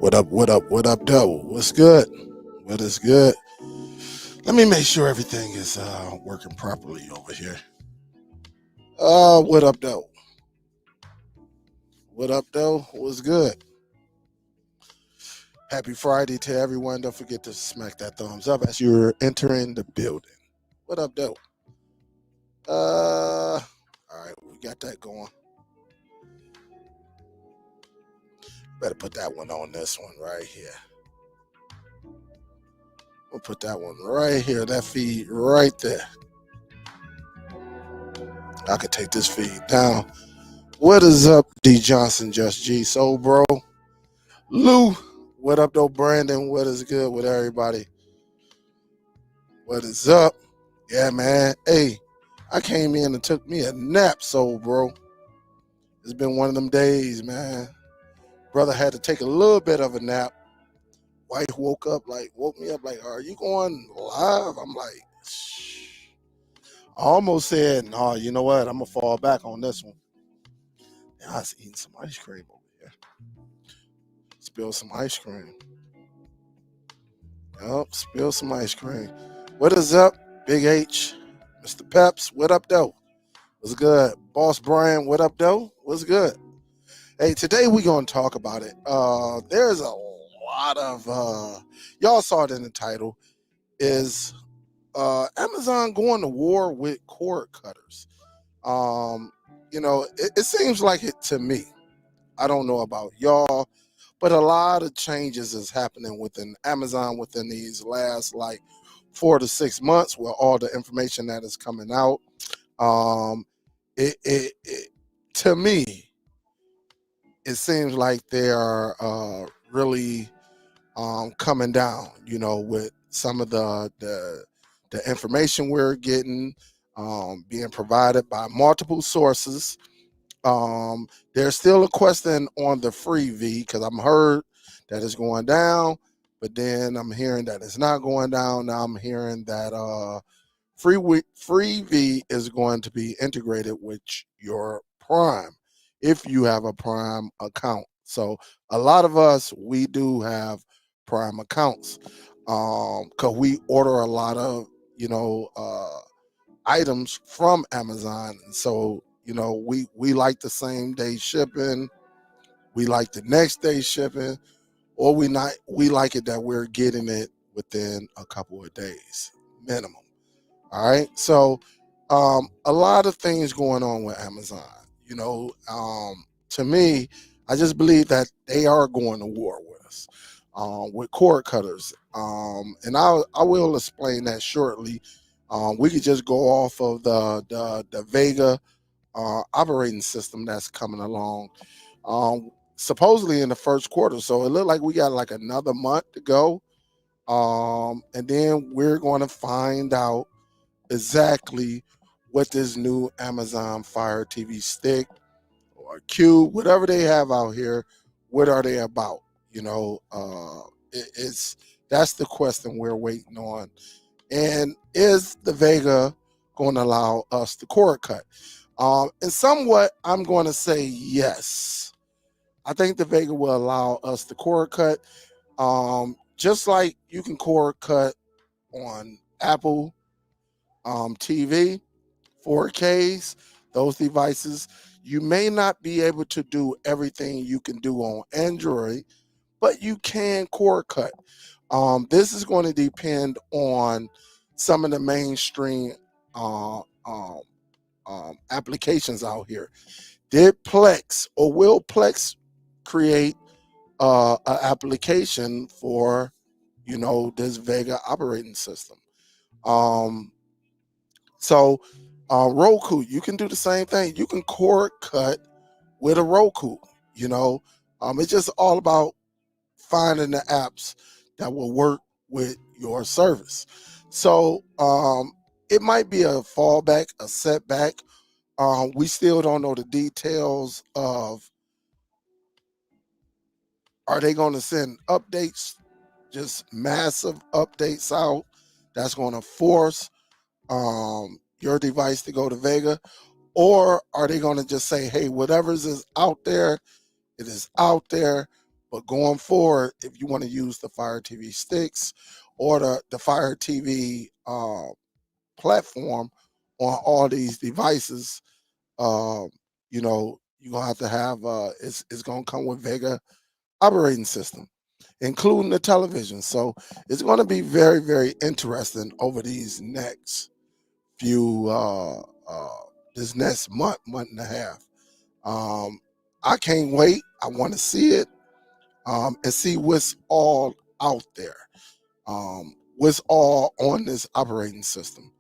What up, though? What's good? What is good? Let me make sure everything is working properly over here. What up, though? What up, though? What's good? Happy Friday to everyone. Don't forget to smack that thumbs up as you're entering the building. What up, though? All right, we got that going. Better put that one on this one right here. We'll put that one right here, that feed right there. I could take this feed down. What is up, D Johnson, Just G, Soul Bro? Lou, what up, though, Brandon? What is good with everybody? What is up? Yeah, man. Hey, I came in and took me a nap, Soul Bro. It's been one of them days, man. Brother had to take a little bit of a nap. Wife woke me up like, are you going live? I'm like, shh. I almost said, no, you know what? I'm going to fall back on this one. I was eating some ice cream over here. Spill some ice cream. Yup, spill some ice cream. What is up, Big H? Mr. Peps, what up, though? What's good? Boss Brian, what up, though? What's good? Hey, today we're going to talk about it. There's a lot of, y'all saw it in the title, is Amazon going to war with cord cutters. It seems like it to me. I don't know about y'all, but a lot of changes is happening within Amazon within these last 4 to 6 months with all the information that is coming out. It to me, it seems like they are really coming down, with some of the information we're getting being provided by multiple sources. There's still a question on the free V because I'm heard that it's going down, but then I'm hearing that it's not going down. Now I'm hearing that free V is going to be integrated with your Prime if you have a Prime account. So a lot of us, we do have Prime accounts because we order a lot of items from Amazon. And so, we like the same day shipping, we like the next day shipping, or we like it that we're getting it within a couple of days minimum. All right. So a lot of things going on with Amazon. To me, I just believe that they are going to war with us with cord cutters. And I will explain that shortly. We could just go off of the Vega operating system that's coming along. Supposedly in the first quarter. So it looked like we got like another month to go. And then we're going to find out exactly what this new Amazon Fire TV stick or Cube, whatever they have out here, what are they about? It's that's the question we're waiting on. And is the Vega going to allow us to cord cut? And somewhat, I'm going to say yes. I think the Vega will allow us to cord cut, just like you can cord cut on Apple TV, 4Ks, those devices. You may not be able to do everything you can do on Android, but you can cord cut. This is going to depend on some of the mainstream applications out here. Did Plex or will Plex create an application for this Vega operating system? So Roku, you can do the same thing. You can cord cut with a Roku. It's just all about finding the apps that will work with your service. So it might be a fallback, a setback. We still don't know the details of, are they going to send updates, just massive updates out that's going to force your device to go to Vega? Or are they going to just say, hey, whatever's is out there, it is out there. But going forward, if you want to use the Fire TV sticks or the Fire TV platform on all these devices, um, you're gonna have to have it's gonna come with Vega operating system, including the television. So it's gonna be very, very interesting over these next few this next month and a half. Um, I can't wait. I want to see it and see what's all out there, what's all on this operating system.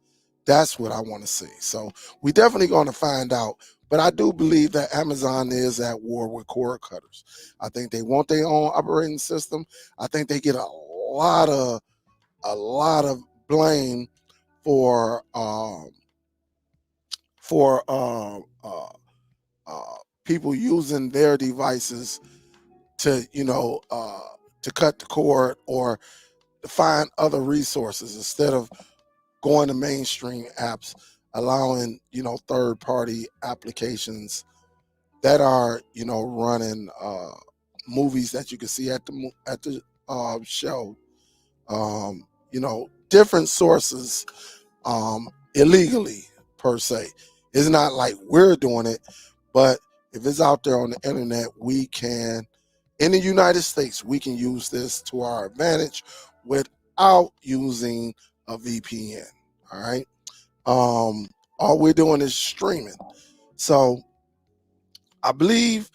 That's what I want to see. So we definitely going to find out. But I do believe that Amazon is at war with cord cutters. I think they want their own operating system. I think they get a lot of blame for for um, uh, people using their devices to to cut the cord or to find other resources instead of going to mainstream apps, allowing third party applications that are running movies that you can see at the show, different sources, illegally per se. It's not like we're doing it, but if it's out there on the internet, we can, in the United States, we can use this to our advantage without using a VPN. All right. All we're doing is streaming. So I believe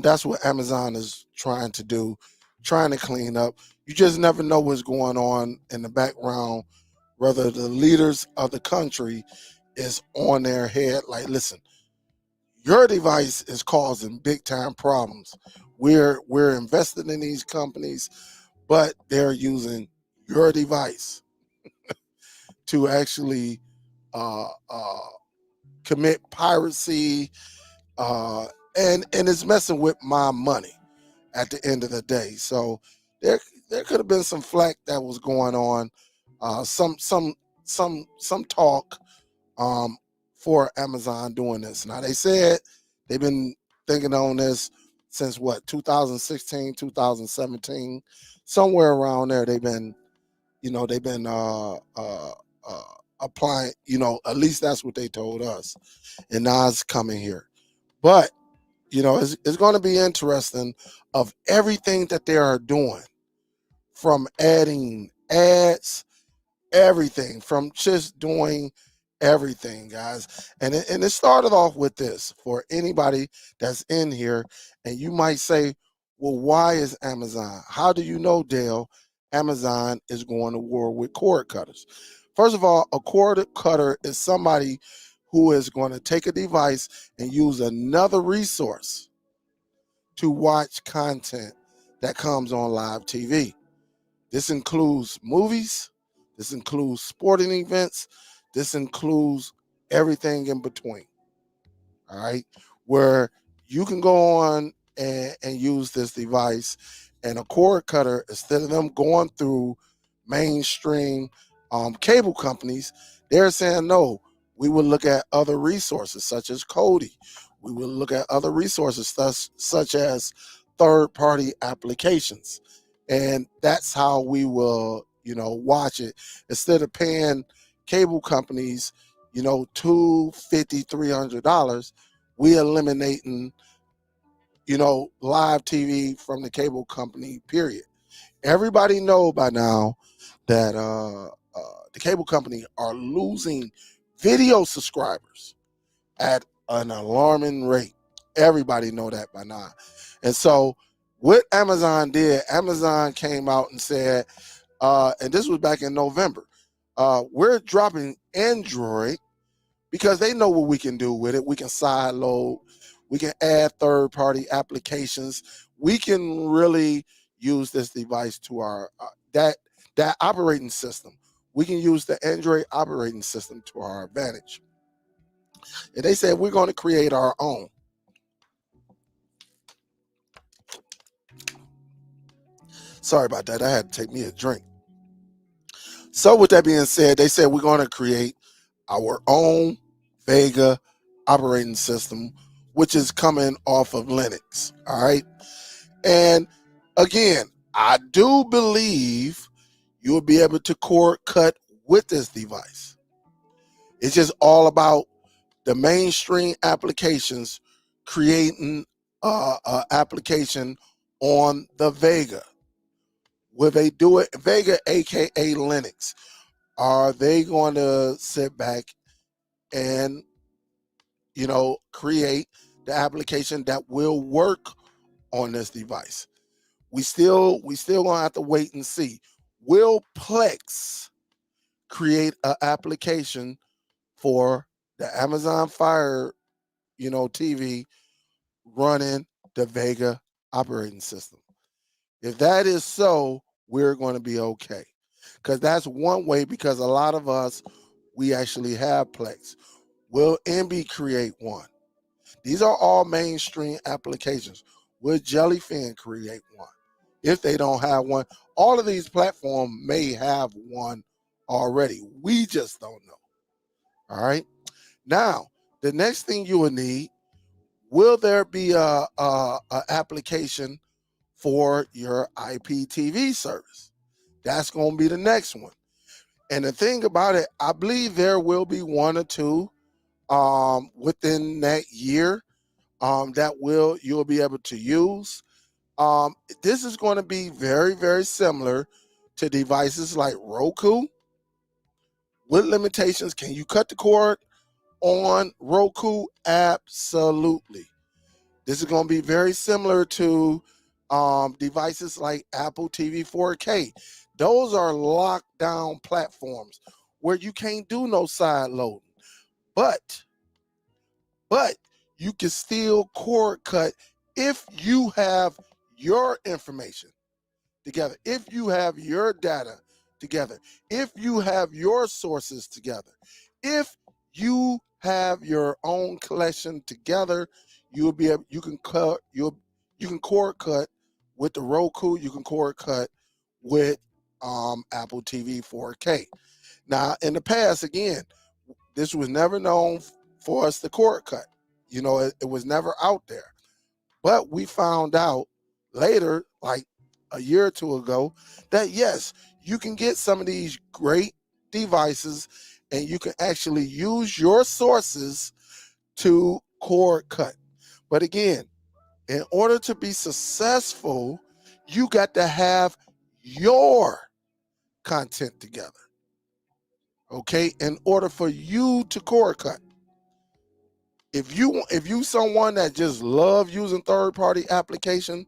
that's what Amazon is trying to do, trying to clean up. You just never know what's going on in the background, whether the leaders of the country is on their head. Like, listen, your device is causing big time problems. We're invested in these companies, but they're using your device to actually uh, uh, commit piracy, uh, and it's messing with my money at the end of the day. So there could have been some flack that was going on, some talk for Amazon doing this. Now they said they've been thinking on this since what 2016, 2017, somewhere around there. They've been applying. At least that's what they told us. And now it's coming here, but it's going to be interesting of everything that they are doing, from adding ads, everything, from just doing everything, guys. And it started off with this for anybody that's in here, and you might say, well, why is Amazon? How do you know, Dale, Amazon is going to war with cord cutters? First of all, a cord cutter is somebody who is going to take a device and use another resource to watch content that comes on live TV. This includes movies, this includes sporting events, this includes everything in between. All right. Where you can go on and use this device, and a cord cutter, instead of them going through mainstream cable companies, they're saying, no, we will look at other resources such as Cody. We will look at other resources such as third party applications. And that's how we will, watch it instead of paying cable companies, $250, $300. We eliminating, live TV from the cable company, period. Everybody know by now that the cable company are losing video subscribers at an alarming rate. Everybody know that by now. And so what Amazon did, Amazon came out and said, and this was back in November, we're dropping Android because they know what we can do with it. We can side load, we can add third party applications. We can really use this device to our that operating system. We can use the Android operating system to our advantage. And they said we're going to create our own. Sorry about that. I had to take me a drink. So with that being said, they said we're going to create our own Vega operating system, which is coming off of Linux. All right. And Again, I do believe you'll be able to cord cut with this device. It's just all about the mainstream applications creating an application on the Vega. Will they do it? Vega, aka Linux. Are they going to sit back and create the application that will work on this device? We still gonna have to wait and see. Will Plex create an application for the Amazon Fire, TV running the Vega operating system? If that is so, we're going to be okay. Because that's one way, because a lot of us, we actually have Plex. Will Envy create one? These are all mainstream applications. Will Jellyfin create one? If they don't have one, all of these platforms may have one already. We just don't know. All right. Now, the next thing you will need, will there be a application for your IPTV service? That's going to be the next one. And the thing about it, I believe there will be one or two within that year that you'll be able to use. This is going to be very, very similar to devices like Roku. With limitations, can you cut the cord on Roku? Absolutely. This is going to be very similar to devices like Apple TV 4K. Those are locked down platforms where you can't do no side loading. But you can still cord cut if you have your information together, if you have your data together, if you have your sources together, if you have your own collection together, you can cord cut with the Roku, you can cord cut with Apple TV 4K. Now, in the past, again, this was never known for us to cord cut. It was never out there. But we found out later, like a year or two ago, that yes, you can get some of these great devices and you can actually use your sources to cord cut. But again, in order to be successful, you got to have your content together. Okay, in order for you to cord cut. If you someone that just love using third-party application,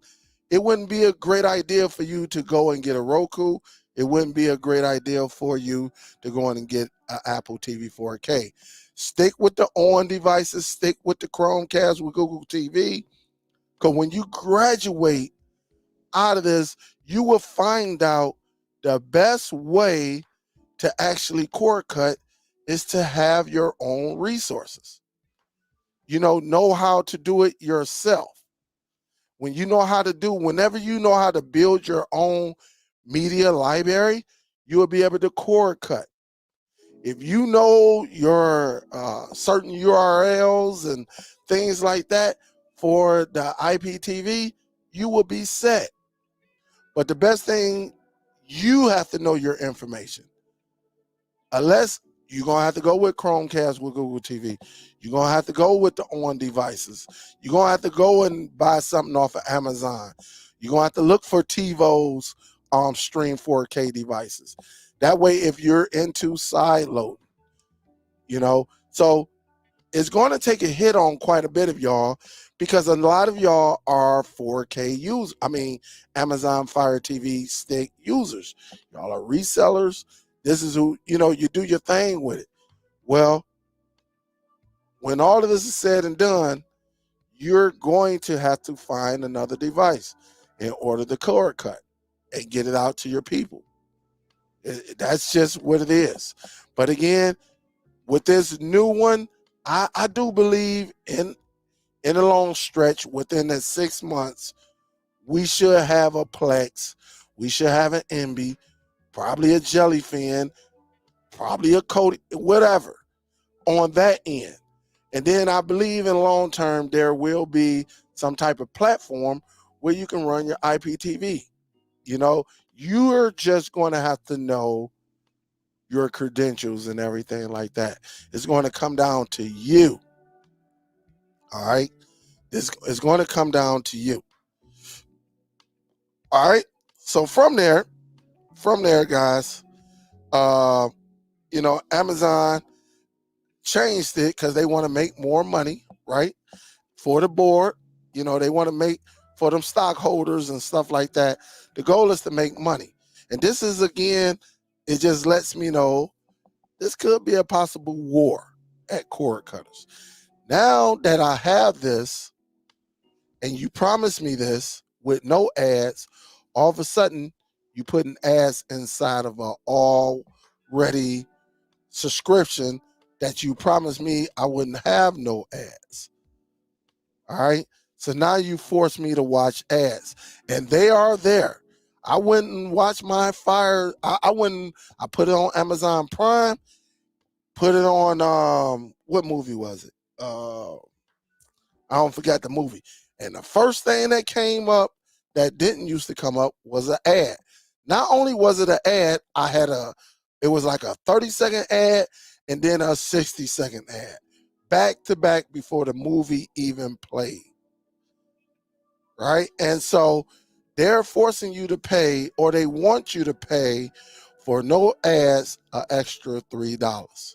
it wouldn't be a great idea for you to go and get a Roku. It wouldn't be a great idea for you to go in and get an Apple TV 4K. Stick with the on devices, stick with the Chromecast with Google TV. Because when you graduate out of this, you will find out the best way to actually cord cut is to have your own resources. Know how to do it yourself. Whenever you know how to build your own media library, you will be able to cord cut. If you know your certain URLs and things like that for the IPTV, you will be set. But the best thing, you have to know your information. Unless you're going to have to go with Chromecast with Google TV. You're going to have to go with the on devices. You're going to have to go and buy something off of Amazon. You're going to have to look for TiVo's Stream 4K devices. That way, if you're into side loading, so it's going to take a hit on quite a bit of y'all because a lot of y'all are 4K users. Amazon Fire TV stick users. Y'all are resellers. This is who, you do your thing with it. Well, when all of this is said and done, you're going to have to find another device in order to cord cut and get it out to your people. That's just what it is. But again, with this new one, I do believe in a long stretch, within the 6 months, we should have a Plex. We should have an Envy, probably a Jellyfin, probably a Cody, whatever, on that end. And then I believe in long term, there will be some type of platform where you can run your IPTV. You know, you're just going to have to know your credentials and everything like that. It's going to come down to you. All right. It's going to come down to you. All right. So from there, guys, Amazon changed it because they want to make more money, right? For the board, they want to make for them stockholders and stuff like that. The goal is to make money. And this is, again, it just lets me know this could be a possible war at cord cutters. Now that I have this and you promised me this with no ads, all of a sudden you putting ads inside of a already subscription that you promised me I wouldn't have no ads. All right. So now you force me to watch ads, and they are there. I wouldn't watch my fire. I wouldn't. I put it on Amazon Prime. Put it on. What movie was it? I don't forget the movie. And the first thing that came up that didn't used to come up was an ad. Not only was it an ad, it was like a 30-second ad and then a 60-second ad, back to back before the movie even played. Right? And so they're forcing you to pay, or they want you to pay for no ads, an extra $3.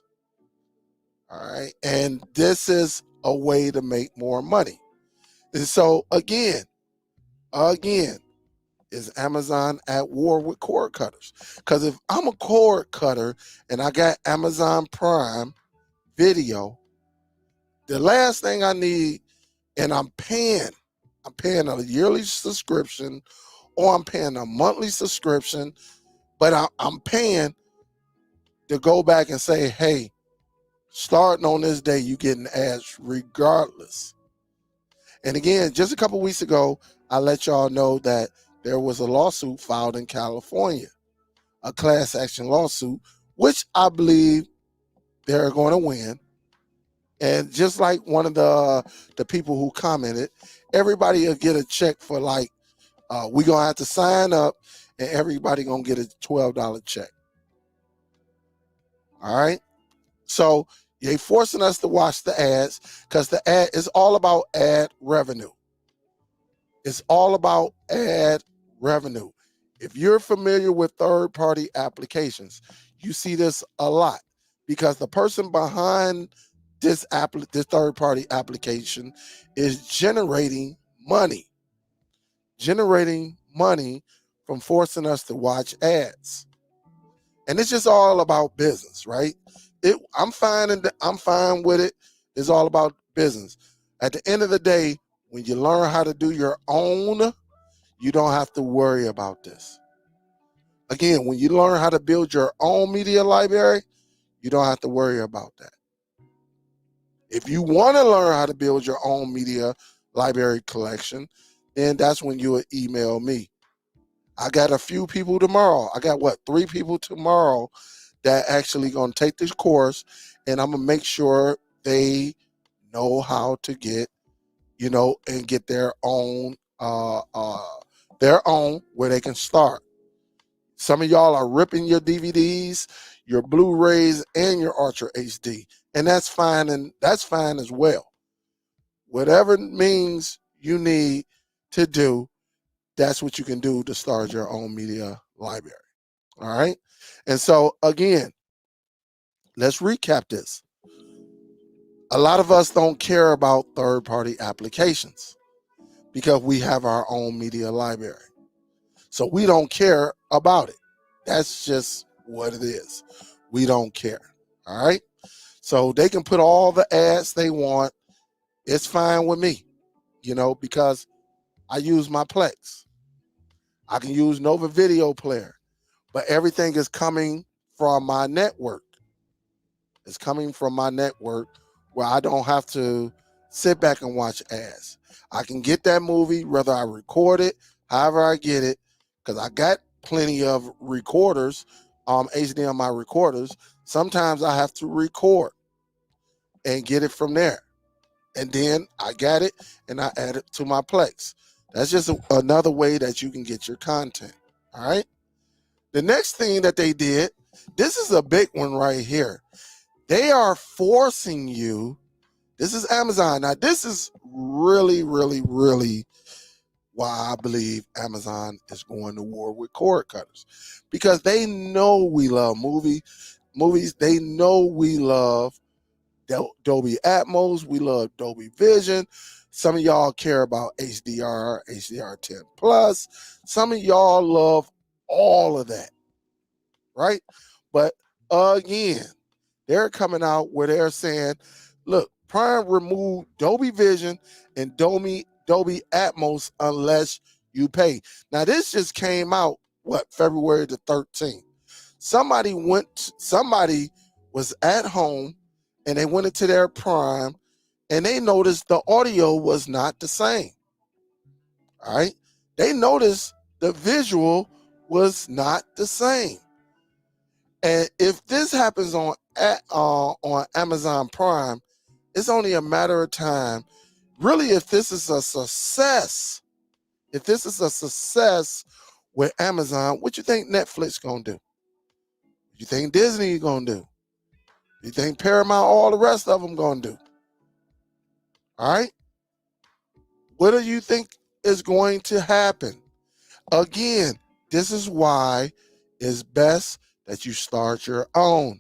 All right. And this is a way to make more money. And so again, is Amazon at war with cord cutters? Because if I'm a cord cutter and I got Amazon Prime Video, the last thing I need, and I'm paying a yearly subscription or I'm paying a monthly subscription, but I'm paying to go back and say, hey, starting on this day, you getting ads regardless. And again, just a couple weeks ago, I let y'all know that there was a lawsuit filed in California, a class action lawsuit, which I believe they're going to win. And just like one of the people who commented, everybody will get a check for we're going to have to sign up and everybody going to get a $12 check. All right. So they forcing us to watch the ads because the ad is all about ad revenue. It's all about ad revenue. If you're familiar with third-party applications, you see this a lot because the person behind this third-party application is generating money from forcing us to watch ads. And it's just all about business, right? I'm fine with it. It's all about business. At the end of the day, when you learn how to do your own, you don't have to worry about this. Again, when you learn how to build your own media library, you don't have to worry about that. If you want to learn how to build your own media library collection, then that's when you would email me. I got a few people tomorrow. I got 3 people tomorrow that actually going to take this course, and I'm going to make sure they know how to get, and get their own where they can start. Some of y'all are ripping your DVDs, your Blu-rays, and your Ultra HD, and that's fine, as well. Whatever means you need to do, that's what you can do to start your own media library. All right. And so again, let's recap this. A lot of us don't care about third-party applications because we have our own media library. So we don't care about it. That's just what it is. We don't care. All right. So they can put all the ads they want. It's fine with me, because I use my Plex. I can use Nova Video Player, but everything is coming from my network. It's coming from my network where I don't have to sit back and watch ads. I can get that movie, whether I record it, however I get it, because I got plenty of recorders, HDMI recorders. Sometimes I have to record and get it from there. And then I got it and I add it to my Plex. That's just another way that you can get your content. All right. The next thing that they did, this is a big one right here. They are forcing you. This is Amazon. Now, this is really, really, really why I believe Amazon is going to war with cord cutters, because they know we love movies. They know we love Dolby Atmos. We love Dolby Vision. Some of y'all care about HDR10 Plus. Some of y'all love all of that, right? But again, they're coming out where they're saying, look, Prime removed Dolby Vision and Dolby Atmos unless you pay. Now, this just came out, February the 13th. Somebody was at home and they went into their Prime and they noticed the audio was not the same. All right. They noticed the visual was not the same. And if this happens on Amazon Prime, it's only a matter of time. Really, if this is a success with Amazon, what you think Netflix gonna do? What you think Disney gonna do? You think Paramount, all the rest of them gonna do? All right. What do you think is going to happen? Again, this is why it's best that you start your own.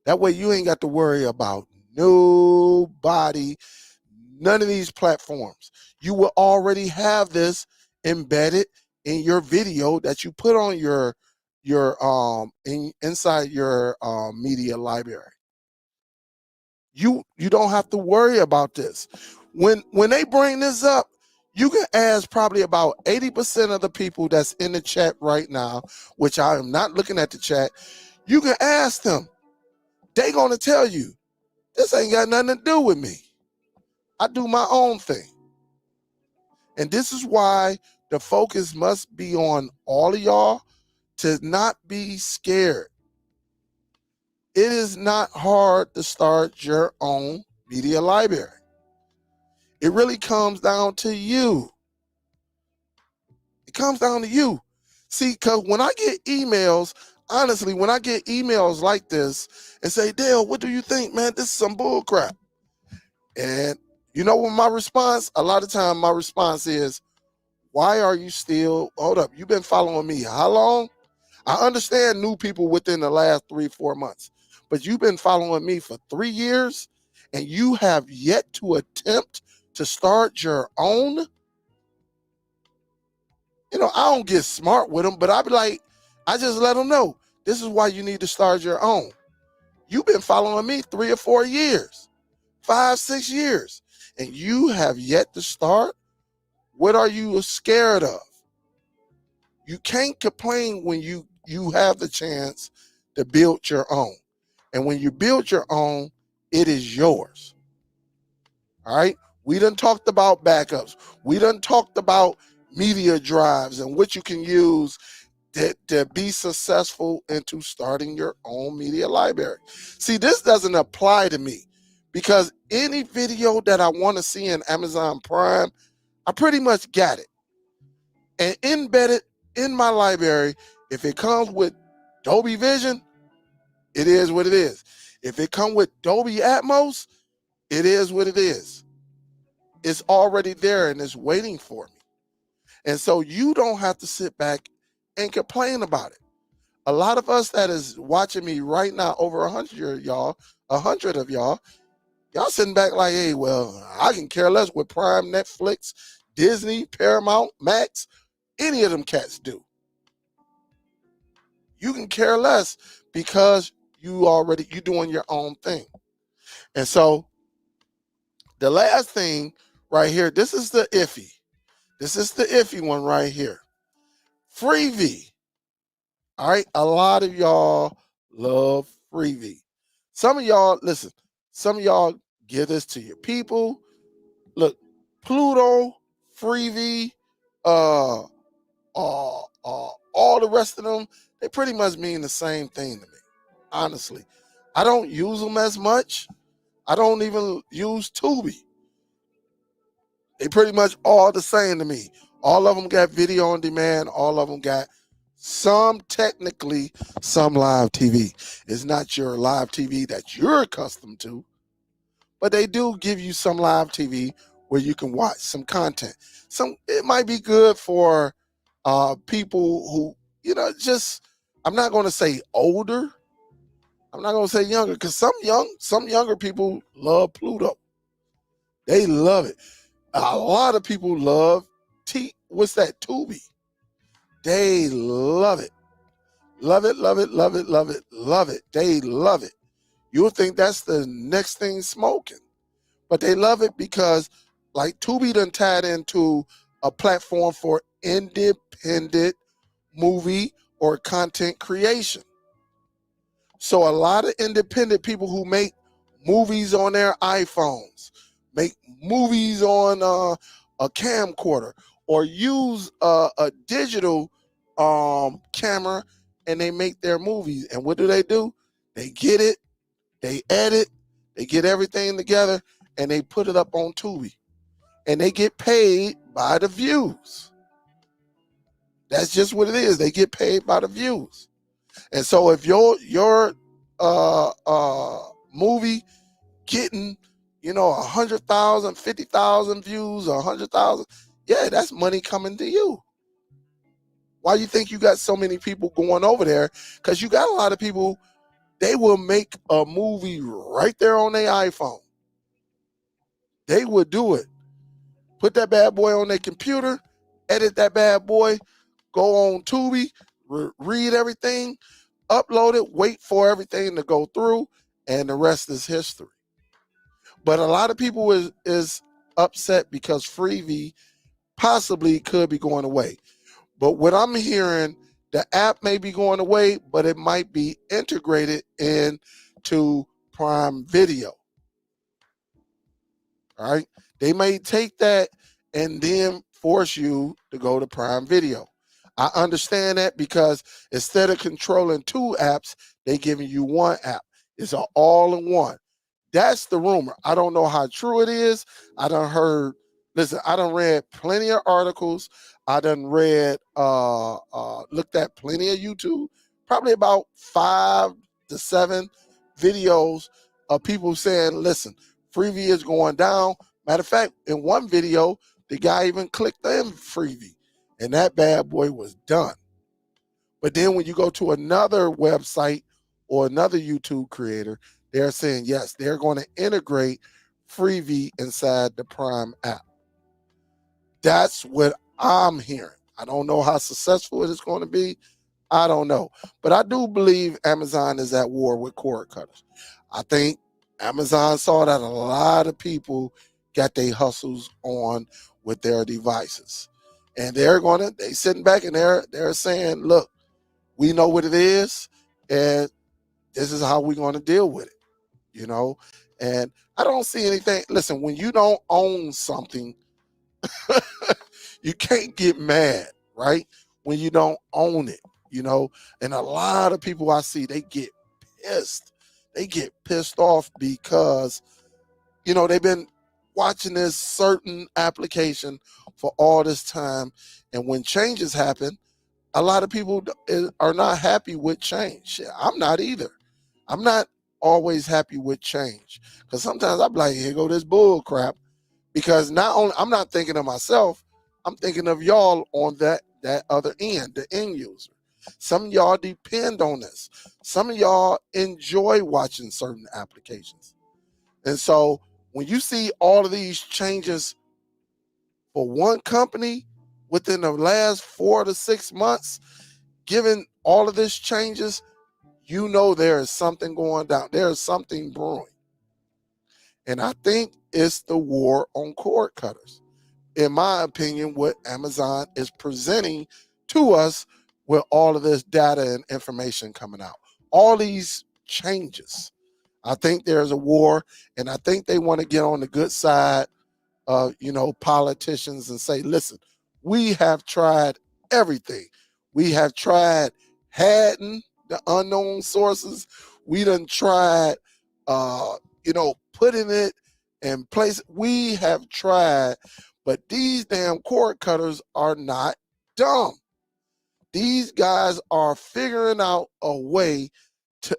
That way you ain't got to worry about nobody, none of these platforms. You will already have this embedded in your video that you put on inside your media library. You don't have to worry about this. When they bring this up, you can ask probably about 80% of the people that's in the chat right now, which I am not looking at the chat. You can ask them. They gonna tell you, this ain't got nothing to do with me. I do my own thing. And this is why the focus must be on all of y'all to not be scared. It is not hard to start your own media library. It really comes down to you. It comes down to you. See, because when I get emails, honestly, when I get emails like this and say, Dale, what do you think, man? This is some bull crap. And you know what my response? A lot of time my response is, why are you still, hold up, you've been following me how long? I understand new people within the last 3-4 months, but you've been following me for 3 years and you have yet to attempt to start your own. You know, I don't get smart with them, but I be like, I just let them know, this is why you need to start your own. You've been following me 3 or 4 years, 5, 6 years, and you have yet to start. What are you scared of? You can't complain when you have the chance to build your own. And when you build your own, it is yours. All right. We done talked about backups. We done talked about media drives and what you can use to be successful into starting your own media library. See, this doesn't apply to me because any video that I want to see in Amazon Prime, I pretty much got it. And embedded in my library, if it comes with Dolby Vision, it is what it is. If it comes with Dolby Atmos, it is what it is. It's already there and it's waiting for me. And so you don't have to sit back and complain about it. A lot of us that is watching me right now, over 100 of y'all sitting back like, hey, well, I can care less what Prime, Netflix, Disney, Paramount, Max, any of them cats do. You can care less because you're doing your own thing. And so the last thing right here, this is the iffy. This is the iffy one right here. Freevee. All right. A lot of y'all love Freevee. Some of y'all, listen, some of y'all give this to your people. Look, Pluto, Freevee, all the rest of them, they pretty much mean the same thing to me. Honestly, I don't use them as much. I don't even use Tubi. They pretty much all the same to me. All of them got video on demand. All of them got technically, some live TV. It's not your live TV that you're accustomed to, but they do give you some live TV where you can watch some content. It might be good for people who, just, I'm not going to say older. I'm not going to say younger, because some younger people love Pluto. They love it. A lot of people love what's that, Tubi. They love it. Love it, love it, love it, love it, love it. They love it. You'll think that's the next thing smoking. But they love it because, like, Tubi done tied into a platform for independent movie or content creation. So a lot of independent people who make movies on their iPhones, make movies on a camcorder, or use a digital camera, and they make their movies. And what do? They get it, they edit, they get everything together, and they put it up on Tubi. And they get paid by the views. That's just what it is. They get paid by the views. And so if your movie getting, 100,000, 50,000 views, 100,000, yeah, that's money coming to you. Why you think you got so many people going over there? Because you got a lot of people, they will make a movie right there on their iPhone. They would do it. Put that bad boy on their computer, edit that bad boy, go on Tubi, read everything, upload it, wait for everything to go through, and the rest is history. But a lot of people is upset because Freevee possibly could be going away. But what I'm hearing, the app may be going away, but it might be integrated into Prime Video. All right. They may take that and then force you to go to Prime Video. I understand that, because instead of controlling two apps, they giving you one app. It's an all-in-one. That's the rumor. I don't know how true it is. I done read plenty of articles. I done looked at plenty of YouTube, probably about 5 to 7 videos of people saying, listen, Freevee is going down. Matter of fact, in one video, the guy even clicked in Freevee, and that bad boy was done. But then when you go to another website or another YouTube creator, they're saying, yes, they're going to integrate Freevee inside the Prime app. That's what I'm hearing. I don't know how successful it is going to be. I don't know. But I do believe Amazon is at war with cord cutters. I think Amazon saw that a lot of people got their hustles on with their devices. And they sitting back and they're saying, look, we know what it is, and this is how we're going to deal with it. And I don't see anything. Listen, when you don't own something, you can't get mad, right? When you don't own it, and a lot of people I see, they get pissed. They get pissed off because, they've been watching this certain application for all this time. And when changes happen, a lot of people are not happy with change. I'm not either. I'm not always happy with change, because sometimes I'm like, here go this bull crap, because not only I'm not thinking of myself, I'm thinking of y'all on that other end, the end user. Some of y'all depend on this. Some of y'all enjoy watching certain applications. And so when you see all of these changes for one company within the last 4 to 6 months, given all of this changes, there is something going down. There is something brewing. And I think it's the war on cord cutters. In my opinion, what Amazon is presenting to us with all of this data and information coming out, all these changes. I think there's a war, and I think they want to get on the good side of, politicians and say, listen, we have tried everything. We have tried hiding the unknown sources. We done tried, putting it in place. We have tried, But these damn cord cutters are not dumb. These guys are figuring out a way to,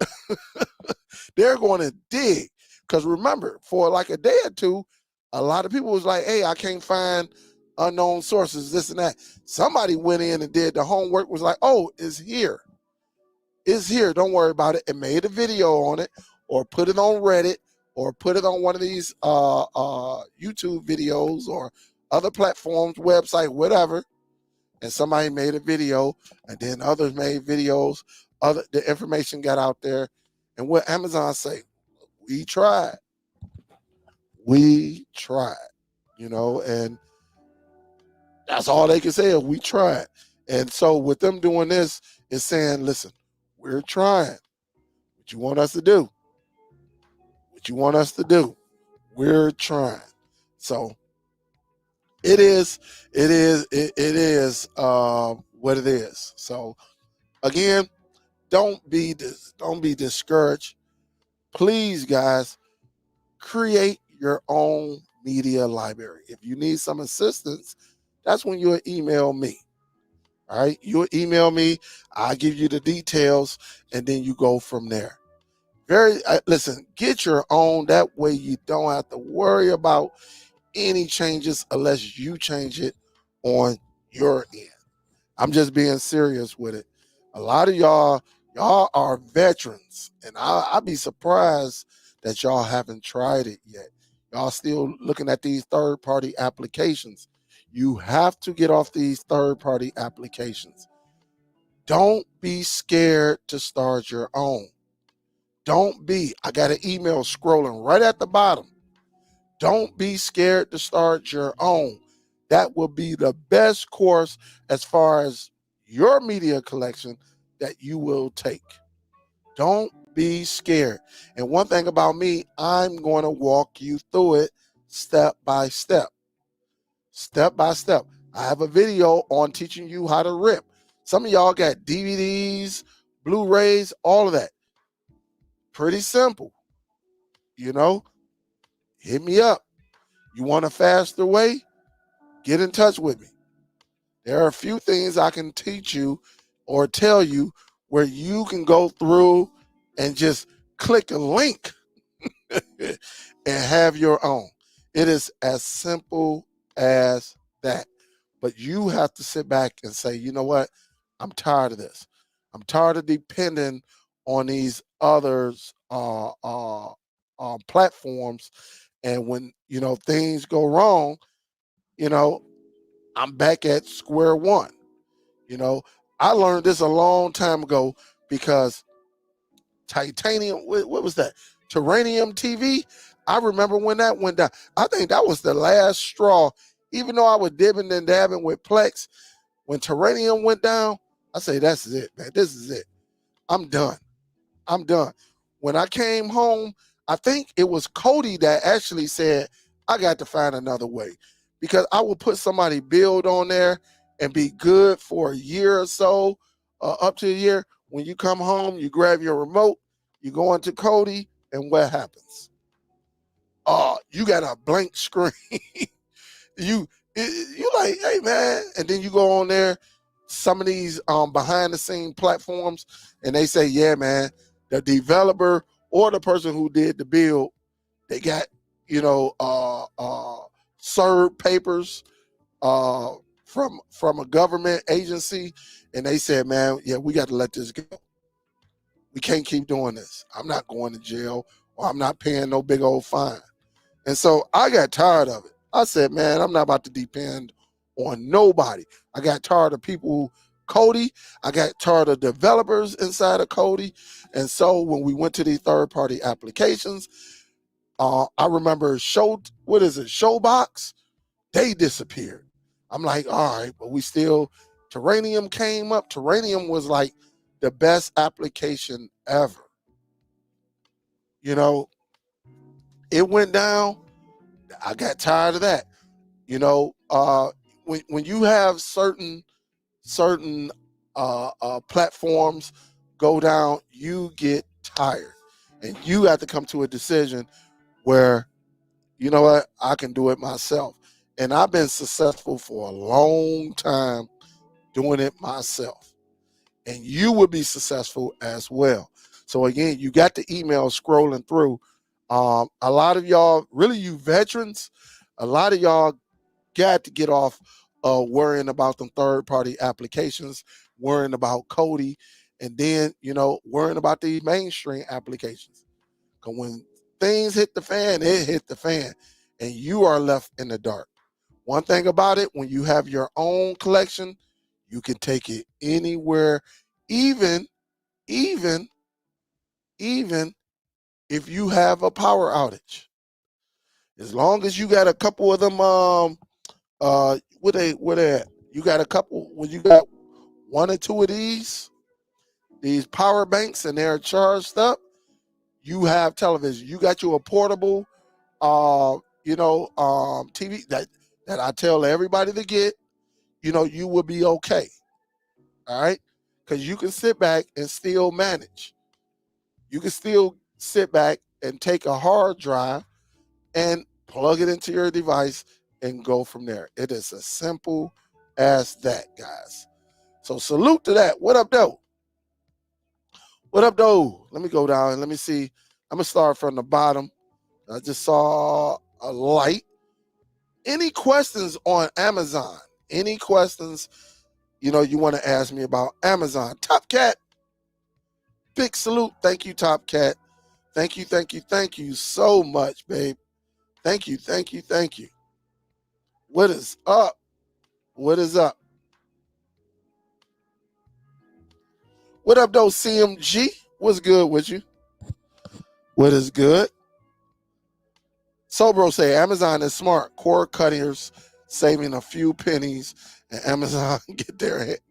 they're going to dig. Because remember, for like a day or two, a lot of people was like, hey, I can't find unknown sources, this and that. Somebody went in and did the homework, was like, oh, it's here. It's here. Don't worry about it. And made a video on it, or put it on Reddit, or put it on one of these YouTube videos or other platforms, website, whatever. And somebody made a video, and then others made videos. The information got out there. And what Amazon say, we tried. We tried, and that's all they can say is we tried. And so with them doing this, is saying, listen, we're trying. What you want us to do? What you want us to do? We're trying. So it is what it is. So again, don't be discouraged. Please, guys, create your own media library. If you need some assistance, that's when you'll email me. All right, you'll email me. I'll give you the details, and then you go from there. Listen, get your own. That way you don't have to worry about any changes unless you change it on your end. I'm just being serious with it. A lot of y'all are veterans, and I'd be surprised that y'all haven't tried it yet. Y'all still looking at these third-party applications. You have to get off these third-party applications. Don't be scared to start your own. Don't be. I got an email scrolling right at the bottom. Don't be scared to start your own. That will be the best course as far as your media collection that you will take. Don't be scared. And one thing about me, I'm going to walk you through it step by step. Step by step. I have a video on teaching you how to rip. Some of y'all got DVDs, Blu-rays, all of that. Pretty simple. Hit me up. You want a faster way? Get in touch with me. There are a few things I can teach you or tell you where you can go through and just click a link and have your own. It is as simple as that. But you have to sit back and say, you know what? I'm tired of this. I'm tired of depending on these others platforms. And when, things go wrong, I'm back at square one. I learned this a long time ago because titanium, what was that? Terranium TV. I remember when that went down. I think that was the last straw. Even though I was dibbing and dabbing with Plex, when Terranium went down, I say, that's it, man. This is it. I'm done. When I came home, I think it was Cody that actually said, I got to find another way. Because I would put somebody build on there and be good for a year or so, up to a year. When you come home, you grab your remote, you go into Cody, and what happens? You got a blank screen. you like, hey man, and then you go on there, some of these behind the scene platforms, and they say, yeah, man, the developer or the person who did the build, they got, served papers from a government agency, and they said, man, yeah, we got to let this go. We can't keep doing this. I'm not going to jail, or I'm not paying no big old fine. And so I got tired of it. I said, man, I'm not about to depend on nobody. I got tired of people, Cody. I got tired of developers inside of Cody. And so when we went to these third-party applications, I remember Showbox, they disappeared. I'm like, all right, but we still, Terranium came up. Terranium was like the best application ever. It went down. I got tired of that. When you have certain platforms go down, you get tired, and you have to come to a decision where, you know what, I can do it myself. And I've been successful for a long time doing it myself. And you will be successful as well. So again, you got the email scrolling through. A lot of y'all, really you veterans, a lot of y'all got to get off worrying about them third-party applications, worrying about Cody, and then, worrying about the mainstream applications. Because when things hit the fan, it hit the fan, and you are left in the dark. One thing about it, when you have your own collection, you can take it anywhere, even, even, even if you have a power outage. As long as you got a couple of them, where they at? You got a couple, when you got one or two of these power banks and they're charged up, you have television. You got you a portable, TV that I tell everybody to get, you will be okay. All right. Because you can sit back and still manage. You can still sit back and take a hard drive and plug it into your device and go from there. It is as simple as that, guys. So salute to that. What up, though? What up, though? Let me go down and let me see. I'm going to start from the bottom. I just saw a light. Any questions on Amazon? Any questions, you want to ask me about Amazon? Top Cat, big salute. Thank you, Top Cat. Thank you, thank you, thank you so much, babe. Thank you, thank you, thank you. What is up? What is up? What up, though, CMG? What's good with you? What is good? Sobro say Amazon is smart. Cord cutters saving a few pennies, and Amazon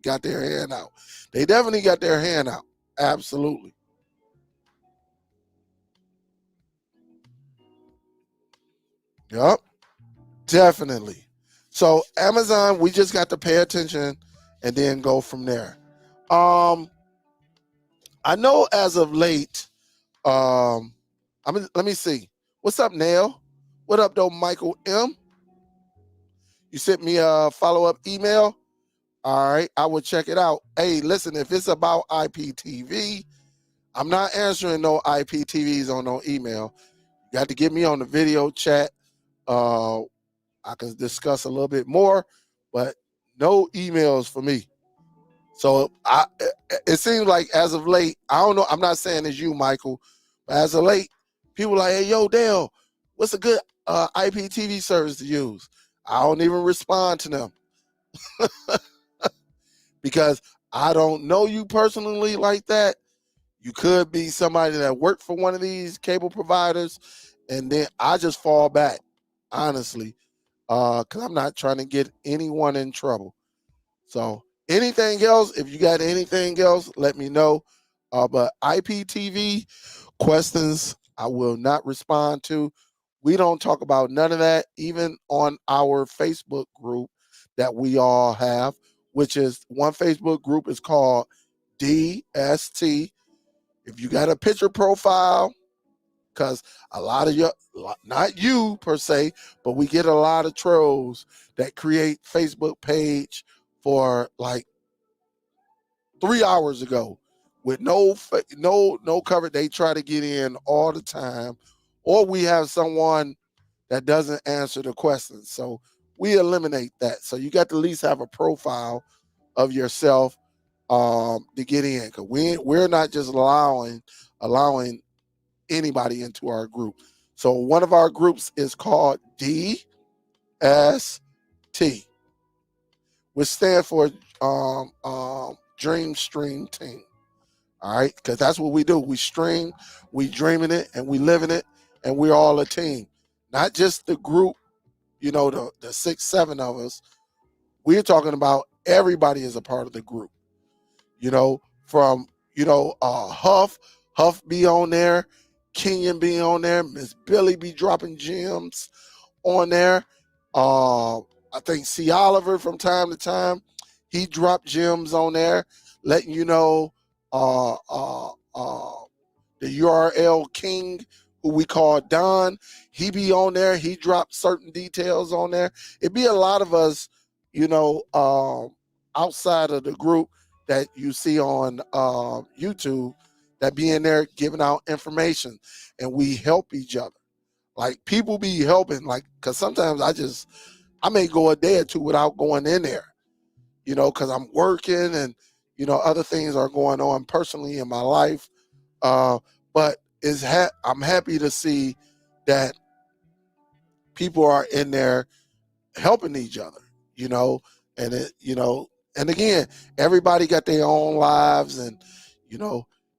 got their hand out. They definitely got their hand out. Absolutely. Yep. Definitely. So Amazon, we just got to pay attention and then go from there. I know as of late, let me see. What's up, Nail? What up, though, Michael M? You sent me a follow-up email. All right, I will check it out. Hey, listen, if it's about IPTV, I'm not answering no IPTVs on no email. You got to get me on the video chat. I can discuss a little bit more, but no emails for me. So it seems like as of late, I don't know. I'm not saying it's you, Michael, but as of late, people like, hey, yo, Dale, what's a good IPTV service to use? I don't even respond to them because I don't know you personally like that. You could be somebody that worked for one of these cable providers, and then I just fall back, honestly, because I'm not trying to get anyone in trouble. So anything else, if you got anything else, let me know. But IPTV questions, I will not respond to. We don't talk about none of that, even on our Facebook group that we all have, which is one Facebook group is called DST. If you got a picture profile, because a lot of you, not you per se, but we get a lot of trolls that create Facebook page for like 3 hours ago with no cover. They try to get in all the time, or we have someone that doesn't answer the questions. So we eliminate that. So you got to at least have a profile of yourself to get in, because we're not just allowing anybody into our group. So one of our groups is called DST, which stands for Dream Stream Team. All right, because that's what we do. We stream, we dreaming it, and we living it, and we're all a team. Not just the group, the 6, 7 of us. We're talking about everybody is a part of the group. From Huff be on there, Kenyon be on there, Miss Billy be dropping gems on there. I think C. Oliver from time to time, he dropped gems on there, letting you know the URL King who we call Don. He be on there. He dropped certain details on there. It be a lot of us, outside of the group that you see on YouTube that be in there giving out information, and we help each other. Like people be helping, like because sometimes I may go a day or two without going in there, because I'm working and other things are going on personally in my life. But I'm happy to see that people are in there helping each other, and and again, everybody got their own lives, and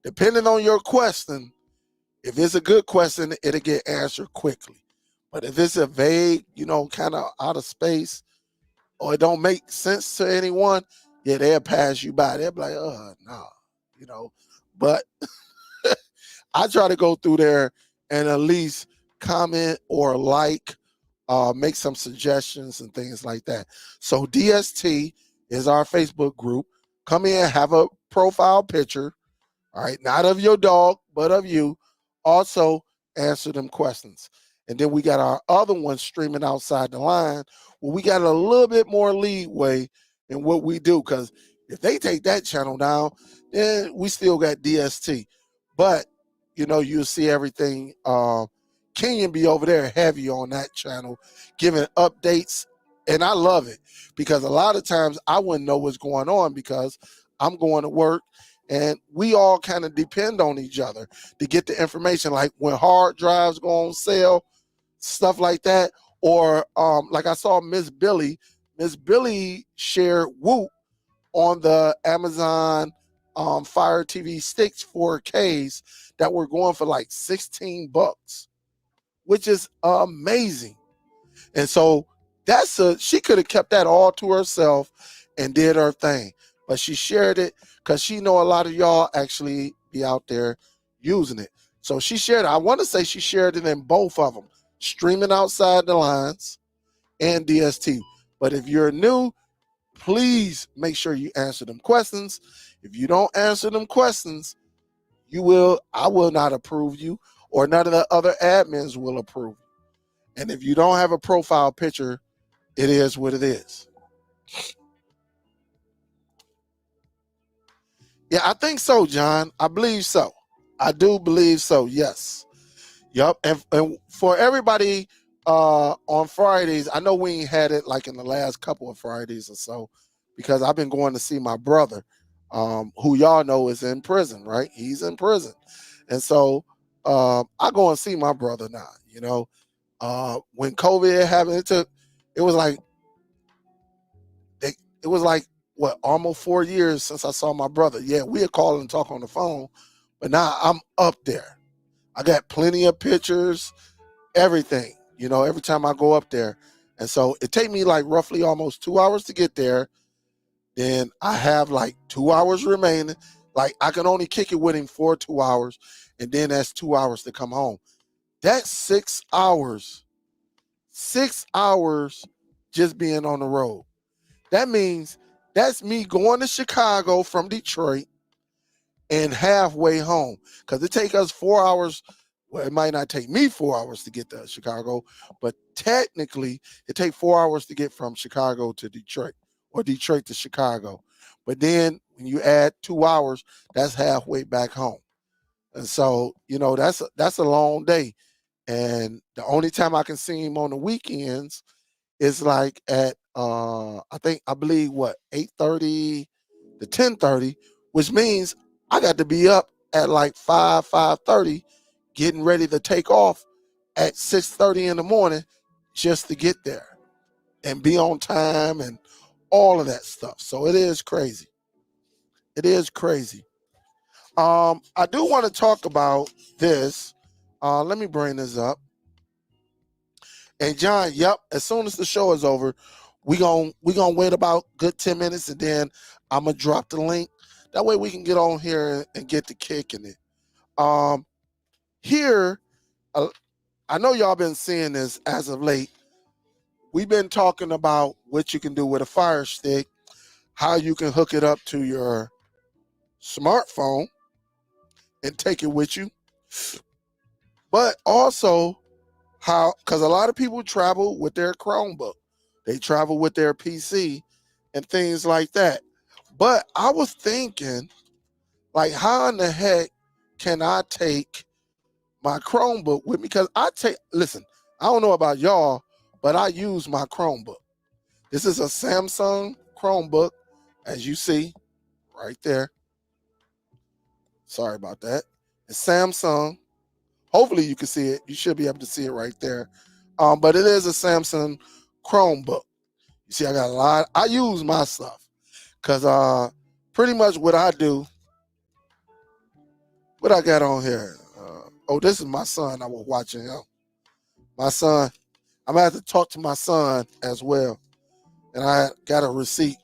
depending on your question, if it's a good question, it'll get answered quickly. But if it's a vague, kind of out of space, or it don't make sense to anyone, yeah, they'll pass you by. They'll be like, nah, But I try to go through there and at least comment or like, make some suggestions and things like that. So DST is our Facebook group. Come in, have a profile picture, all right, not of your dog, but of you. Also, answer them questions. And then we got our other one streaming outside the line, where we got a little bit more leeway in what we do. Because if they take that channel down, then we still got DST. But, you'll see everything. Kenyon be over there heavy on that channel, giving updates. And I love it because a lot of times I wouldn't know what's going on because I'm going to work. And we all kind of depend on each other to get the information, like when hard drives go on sale, stuff like that. Or like I saw Miss Billy shared Whoop on the Amazon Fire TV Sticks 4Ks that were going for like $16, which is amazing. And so she could have kept that all to herself and did her thing. But she shared it because she know a lot of y'all actually be out there using it. So she shared it. I want to say she shared it in both of them, streaming outside the lines and DST. But if you're new, please make sure you answer them questions. If you don't answer them questions, I will not approve you, or none of the other admins will approve you. And if you don't have a profile picture, it is what it is. Yeah, I think so, John. I believe so. I do believe so, yes. Yep. And for everybody on Fridays, I know we ain't had it like in the last couple of Fridays or so, because I've been going to see my brother, who y'all know is in prison, right? He's in prison. And so I go and see my brother now, when COVID happened, it was like it was like what, almost 4 years since I saw my brother. Yeah, we'd call and talk on the phone, but now I'm up there. I got plenty of pictures, everything, every time I go up there. And so it take me like roughly almost 2 hours to get there. Then I have like 2 hours remaining. Like I can only kick it with him for 2 hours. And then that's 2 hours to come home. That's 6 hours. 6 hours just being on the road. That means that's me going to Chicago from Detroit and halfway home. Because it takes us 4 hours. Well, it might not take me 4 hours to get to Chicago, but technically it takes 4 hours to get from Chicago to Detroit, or Detroit to Chicago. But then when you add 2 hours, that's halfway back home. And so, that's a long day. And the only time I can see him on the weekends is like at I believe what, 8:30 to 10:30, which means I got to be up at like 5:30, getting ready to take off at 6:30 in the morning just to get there and be on time and all of that stuff. So it is crazy. It is crazy. I do want to talk about this. Let me bring this up. And John, yep, as soon as the show is over, we gonna wait about good 10 minutes, and then I'm gonna drop the link. That way we can get on here and get the kick in it. Here, I know y'all been seeing this as of late. We've been talking about what you can do with a Fire Stick, how you can hook it up to your smartphone and take it with you. But also how, because a lot of people travel with their Chromebook, they travel with their PC and things like that. But I was thinking, like, how in the heck can I take my Chromebook with me? Because listen, I don't know about y'all, but I use my Chromebook. This is a Samsung Chromebook, as you see right there. Sorry about that. It's Samsung. Hopefully you can see it. You should be able to see it right there. But it is a Samsung Chromebook. You see, I got a lot. I use my stuff because pretty much what I do, what I got on here. Oh, this is my son. I was watching him. My son. I'm gonna have to talk to my son as well. And I got a receipt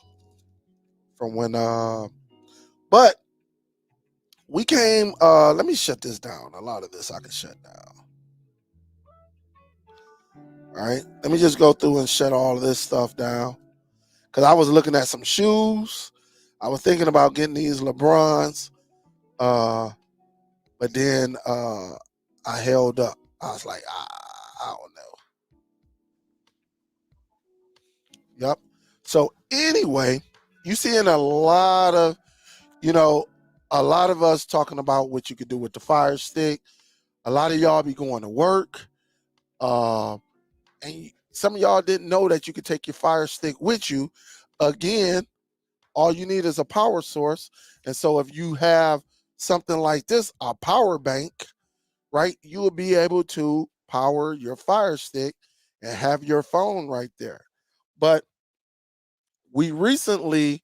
from when. But we came. Let me shut this down. A lot of this I can shut down. All right. Let me just go through and shut all of this stuff down. Because I was looking at some shoes. I was thinking about getting these LeBrons. But then I held up. I was like, I don't know. Yep. So anyway, you seeing a lot of, a lot of us talking about what you could do with the Fire Stick. A lot of y'all be going to work. And some of y'all didn't know that you could take your Fire Stick with you. Again, all you need is a power source. And so if you have something like this, a power bank, right, you will be able to power your Fire Stick and have your phone right there. But we recently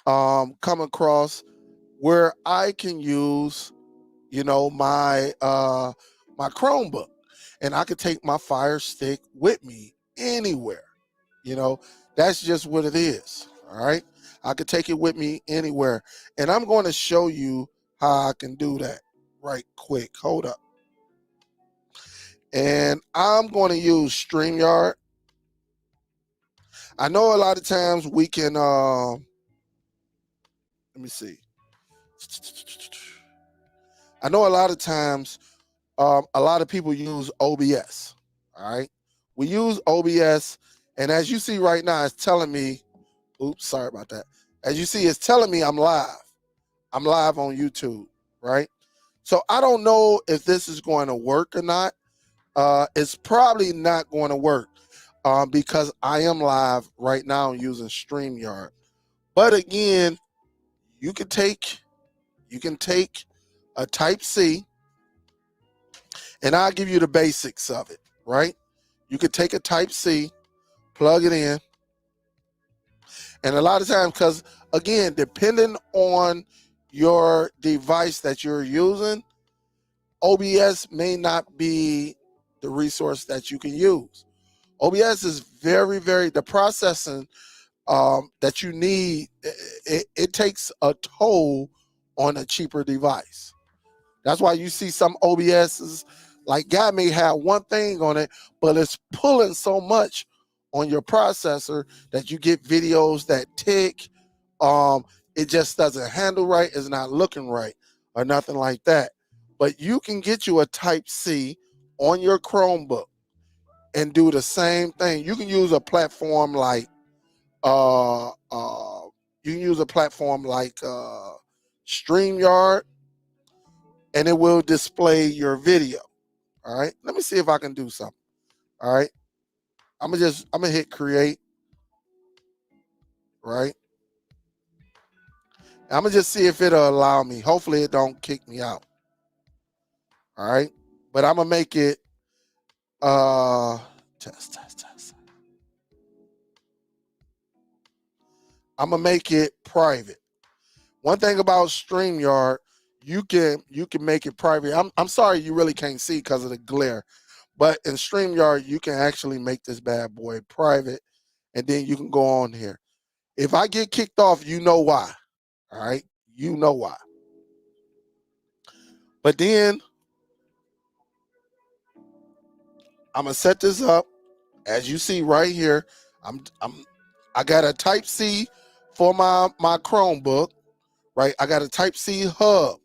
come across where I can use, my Chromebook, and I could take my Fire Stick with me anywhere. You know, that's just what it is. All right. I could take it with me anywhere. And I'm going to show you how I can do that right quick. Hold up. And I'm going to use StreamYard. I know a lot of times we can, let me see. I know a lot of times a lot of people use OBS. All right. We use OBS. And as you see right now, it's telling me, oops, sorry about that. As you see, it's telling me I'm live. I'm live on YouTube, right? So I don't know if this is going to work or not. It's probably not going to work because I am live right now using StreamYard. But again, you can take a Type-C, and I'll give you the basics of it, right? You could take a Type-C, plug it in, and a lot of times, because again, depending on your device that you're using, OBS may not be the resource that you can use. OBS is the processing that you need, it takes a toll on a cheaper device. That's why you see some OBSs, like God may have one thing on it, but it's pulling so much on your processor that you get videos that tick. It just doesn't handle right, it's not looking right, or nothing like that. But you can get you a Type-C on your Chromebook and do the same thing. You can use a platform like uh, uh, StreamYard, and it will display your video. All right. Let me see if I can do something. All right. I'm gonna hit create. Right. I'm gonna just see if it'll allow me. Hopefully it don't kick me out. All right. But I'm gonna make it test. I'm gonna make it private. One thing about StreamYard, you can make it private. I'm sorry you really can't see because of the glare. But in StreamYard, you can actually make this bad boy private, and then you can go on here. If I get kicked off, you know why. All right. You know why. But then I'm gonna set this up. As you see right here, I got a Type-C for my Chromebook, right? I got a Type-C hub.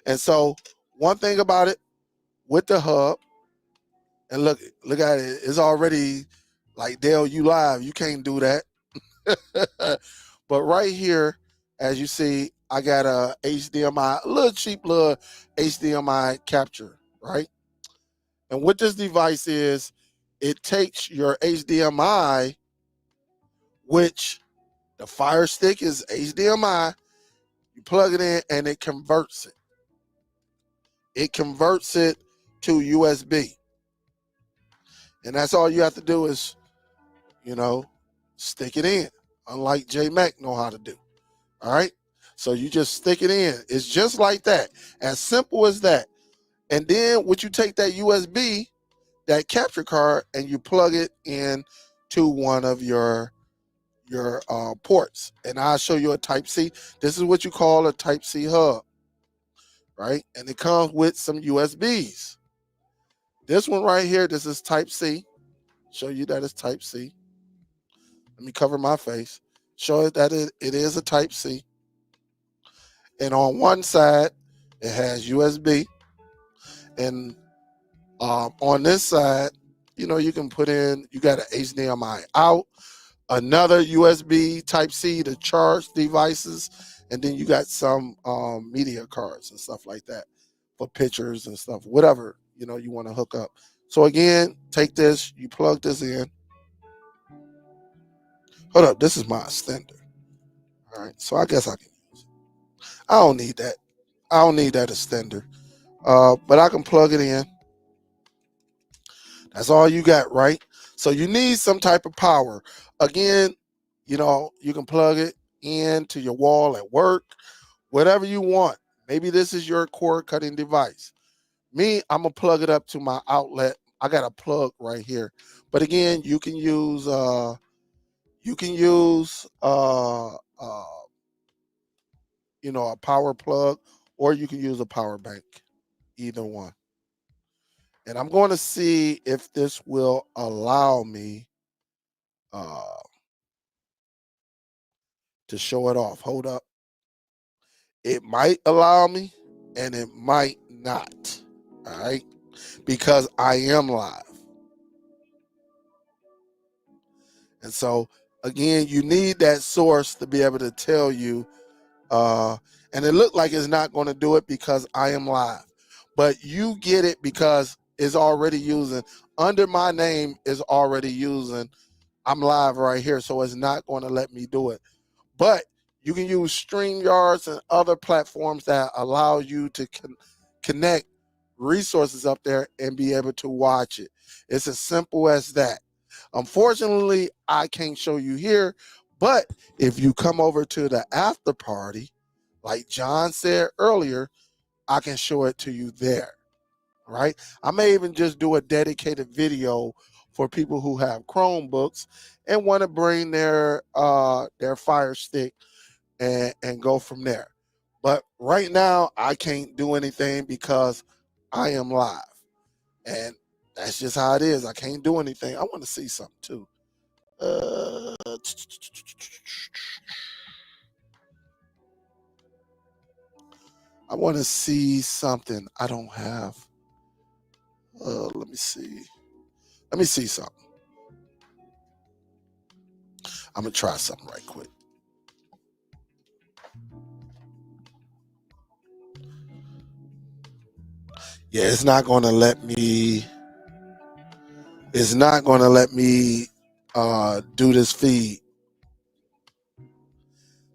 And so one thing about it with the hub, And look at it. It's already like Dale, you live. You can't do that. But right here, as you see, I got a HDMI, a little cheap little HDMI capture, right? And what this device is, it takes your HDMI, which the Fire Stick is HDMI, you plug it in and it converts it. It converts it to USB. And that's all you have to do is, you know, stick it in, unlike J Mac know how to do. All right. So you just stick it in. It's just like that. As simple as that. And then what you take that USB, that capture card, and you plug it in to one of your ports. And I'll show you a Type C. This is what you call a Type C hub, right? And it comes with some USBs. This one right here, this is Type C. Show you that it's Type C. Let me cover my face. Show it that it is a Type C. And on one side, it has USB. And on this side, you can put in, you got an HDMI out, another USB Type C to charge devices, and then you got some media cards and stuff like that for pictures and stuff, whatever, you want to hook up. So again, take this, you plug this in. Hold up, this is my extender. All right, so I guess I can use it. I don't need that. I don't need that extender. But I can plug it in. That's all you got, right? So you need some type of power. Again, you can plug it into your wall at work, whatever you want. Maybe this is your cord cutting device. Me, I'm gonna plug it up to my outlet. I got a plug right here. But again, you can use a power plug, or you can use a power bank. Either one. And I'm going to see if this will allow me to show it off. Hold up. It might allow me and it might not. All right. Because I am live. And so, again, you need that source to be able to tell you. And it looked like it's not going to do it because I am live. But you get it because it's already using, under my name is already using, I'm live right here. So it's not going to let me do it. But you can use StreamYards and other platforms that allow you to connect resources up there and be able to watch it. It's as simple as that. Unfortunately, I can't show you here, but if you come over to the after party, like John said earlier, I can show it to you there. Right? I may even just do a dedicated video for people who have Chromebooks and want to bring their Fire Stick and go from there. But right now, I can't do anything because I am live, and that's just how it is. I can't do anything. I want to see something too. I want to see something I don't have. Let me see. Let me see something. I'm gonna try something right quick. Yeah, it's not gonna let me. It's not gonna let me do this feed.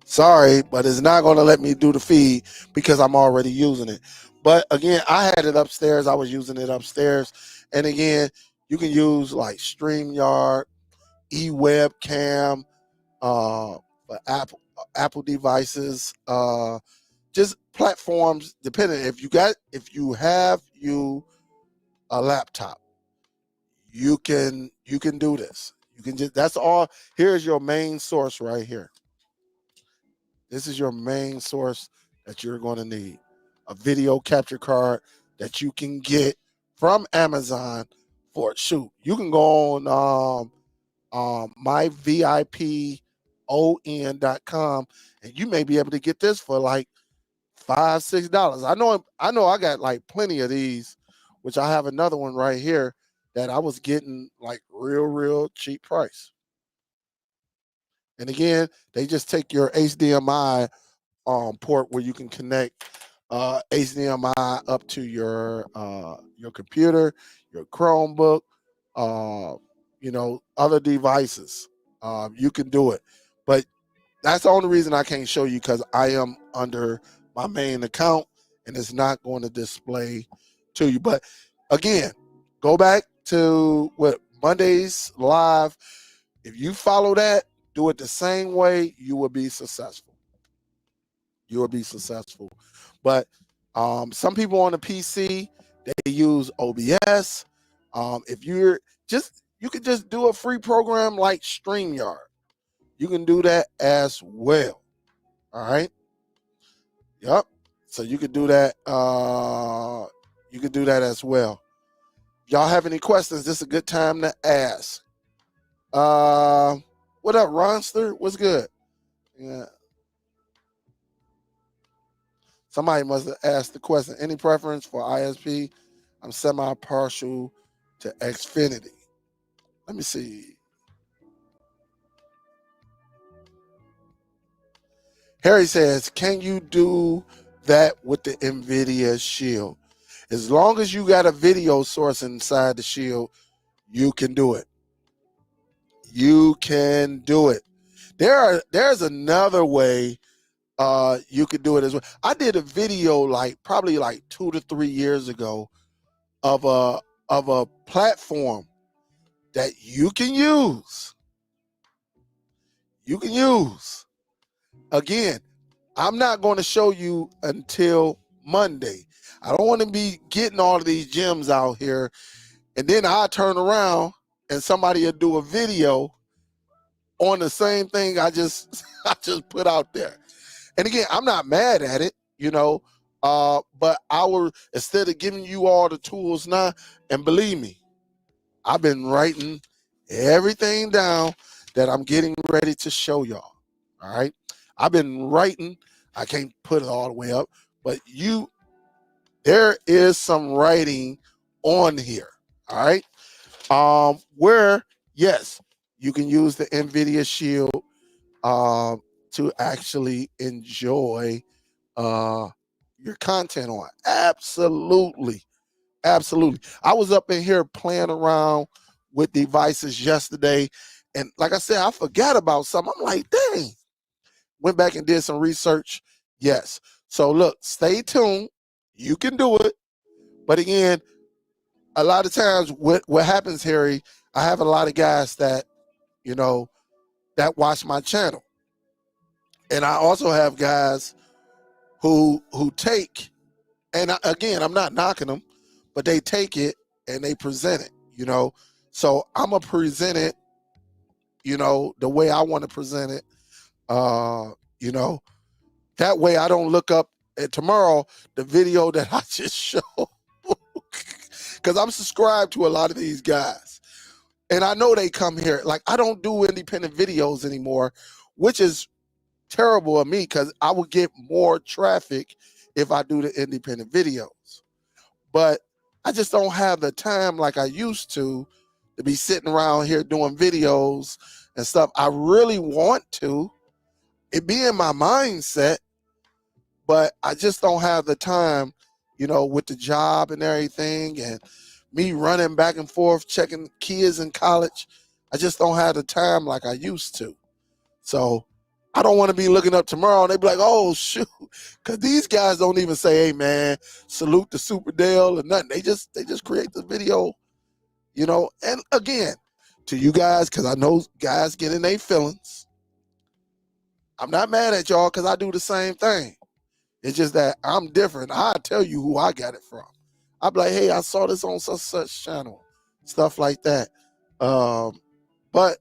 Sorry, but it's not gonna let me do the feed because I'm already using it. But again, I had it upstairs. I was using it upstairs, and again, you can use like StreamYard, eWebcam, for Apple devices, just platforms. Depending if you have a laptop, you can do this. You can just, that's all. Here's your main source right here. This is your main source that you're going to need. A video capture card that you can get from Amazon for, shoot, you can go on myvipon.com and you may be able to get this for like $5-6. I know I got like plenty of these, which I have another one right here that I was getting like real cheap price. And again, they just take your HDMI port where you can connect HDMI up to your computer, your Chromebook, uh, other devices. You can do it, but that's the only reason I can't show you, because I am under my main account and it's not going to display to you. But again, go back to what Monday's live. If you follow that, do it the same way, you will be successful. You will be successful. But some people on the PC, they use OBS. If you could just do a free program like StreamYard. You can do that as well. All right. Yep. So you could do that. You could do that as well. Y'all have any questions? This is a good time to ask. What up, Ronster? What's good? Yeah. Somebody must have asked the question. Any preference for ISP? I'm semi-partial to Xfinity. Let me see. Harry says, can you do that with the NVIDIA Shield? As long as you got a video source inside the Shield, you can do it. You can do it. There's another way you could do it as well. I did a video probably 2 to 3 years ago of a platform that you can use. You can use. Again, I'm not going to show you until Monday. I don't want to be getting all of these gems out here, and then I turn around and somebody will do a video on the same thing I just I just put out there. And again, I'm not mad at it, but instead of giving you all the tools now, and believe me, I've been writing everything down that I'm getting ready to show y'all. All right. I've been writing. I can't put it all the way up, but there is some writing on here. All right. Where, yes, you can use the NVIDIA Shield to actually enjoy your content on. Absolutely. Absolutely. I was up in here playing around with devices yesterday, and like I said, I forgot about something. I'm like, dang. Went back and did some research. Yes. So look, stay tuned. You can do it. But again, a lot of times what happens, Harry, I have a lot of guys that, that watch my channel. And I also have guys who take, and again, I'm not knocking them, but they take it and they present it, So I'm going to present it, the way I want to present it. That way I don't look up at tomorrow the video that I just showed. Because I'm subscribed to a lot of these guys. And I know they come here. Like, I don't do independent videos anymore, which is terrible of me, because I would get more traffic if I do the independent videos. But I just don't have the time like I used to be sitting around here doing videos and stuff. I really want to. It be in my mindset, but I just don't have the time, with the job and everything, and me running back and forth, checking kids in college. I just don't have the time like I used to. So I don't want to be looking up tomorrow and they be like, oh, shoot. Because these guys don't even say, hey, man, salute the Superdell or nothing. They just create the video, And again, to you guys, because I know guys get in their feelings. I'm not mad at y'all, because I do the same thing. It's just that I'm different. I'll tell you who I got it from. I'll be like, hey, I saw this on such channel, stuff like that. But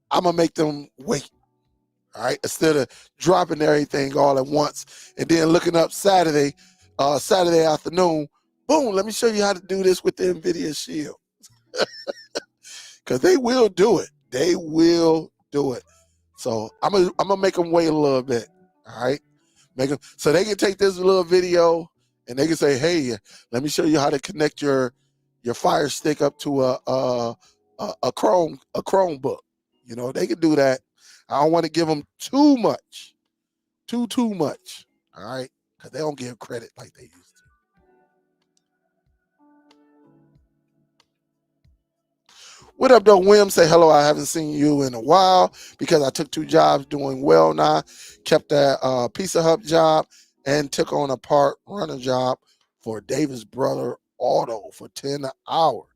I'm going to make them wait, all right? Instead of dropping everything all at once and then looking up Saturday afternoon, boom, let me show you how to do this with the NVIDIA Shield. Because they will do it. They will do it. So I'm gonna make them wait a little bit, all right? Make them so they can take this little video and they can say, hey, let me show you how to connect your your Fire Stick up to a Chromebook. You know, they can do that. I don't want to give them too much, too much. All right, because they don't give credit like they used to. What up, though, William? Say hello. I haven't seen you in a while because I took 2 jobs, doing well now. Kept that Pizza Hut job and took on a part runner job for Davis Brother Auto for 10 an hour.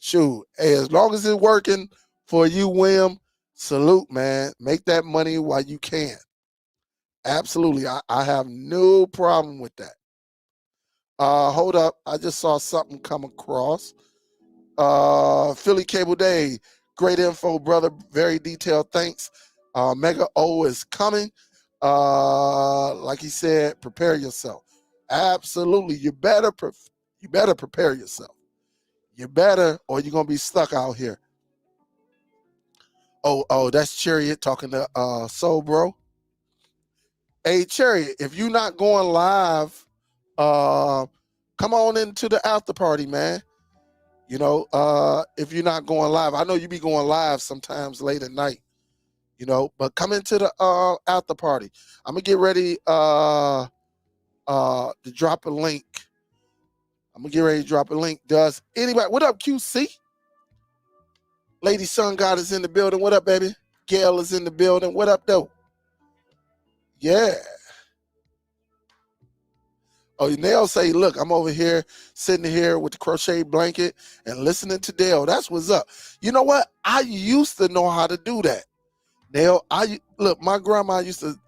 Shoot, hey, as long as it's working for you, William, salute, man. Make that money while you can. Absolutely. I have no problem with that. Hold up. I just saw something come across. Philly Cable Day. Great info, brother. Very detailed. Thanks. Mega O is coming. Like he said, prepare yourself. Absolutely. You better prepare yourself. You better, or you're gonna be stuck out here. Oh, that's Chariot talking to Soul Bro. Hey, Chariot, if you're not going live, uh, come on into the after party, man. You know, if you're not going live, I know you be going live sometimes late at night, you know, but come into the after party. I'm gonna get ready to drop a link. I'm gonna get ready to drop a link. Does anybody, what up, QC? Lady Sun God is in the building. What up, baby? Gail is in the building. What up, though? Yeah. Oh, Nail say, look, I'm over here sitting here with the crochet blanket and listening to Dale. That's what's up. You know what? I used to know how to do that. Nail, look, my grandma used to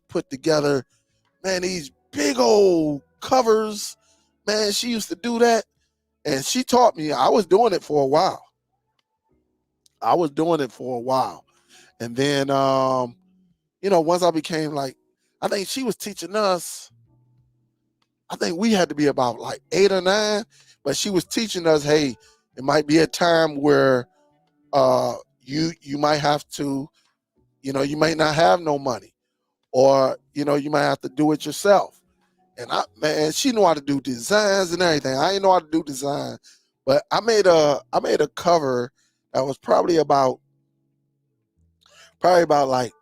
put together, man, these big old covers. Man, she used to do that. And she taught me. I was doing it for a while. And then you know, once I became like, I think she was teaching us, I think we had to be about like 8 or 9, but she was teaching us, hey, it might be a time where you might have to, you know, you might not have no money, or you know, you might have to do it yourself. And man, she knew how to do designs and everything. I didn't know how to do design, but I made a cover that was probably about like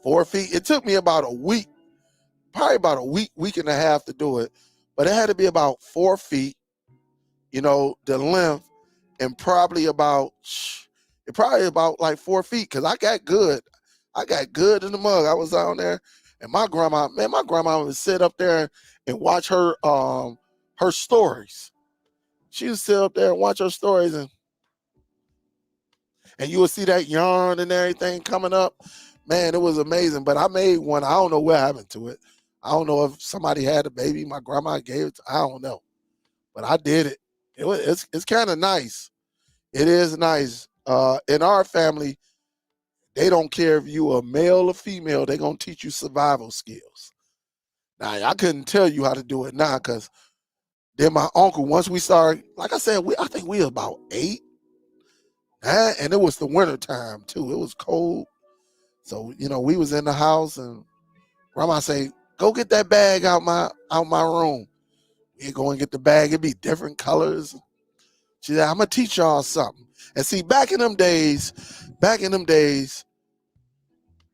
4 feet. It took me about a week, probably about a week and a half to do it, but it had to be about 4 feet, you know, the length, and probably about like 4 feet, because I got good in the mug. I was down there, and my grandma would sit up there and watch her stories. She would sit up there and watch her stories, and you would see that yarn and everything coming up. Man, it was amazing. But I made one. I don't know what happened to it. I don't know if somebody had a baby. My grandma gave it. I don't know, but I did it. It's kind of nice. It is nice. In our family, they don't care if you a male or female. They're gonna teach you survival skills. Now, I couldn't tell you how to do it now, because then my uncle. Once we started, like I said, I think we were about 8, 9, and it was the winter time too. It was cold, so you know we was in the house, and grandma say, "Go get that bag out my room." We go and get the bag. It'd be different colors. She said, "I'm gonna teach y'all something." And see, back in them days,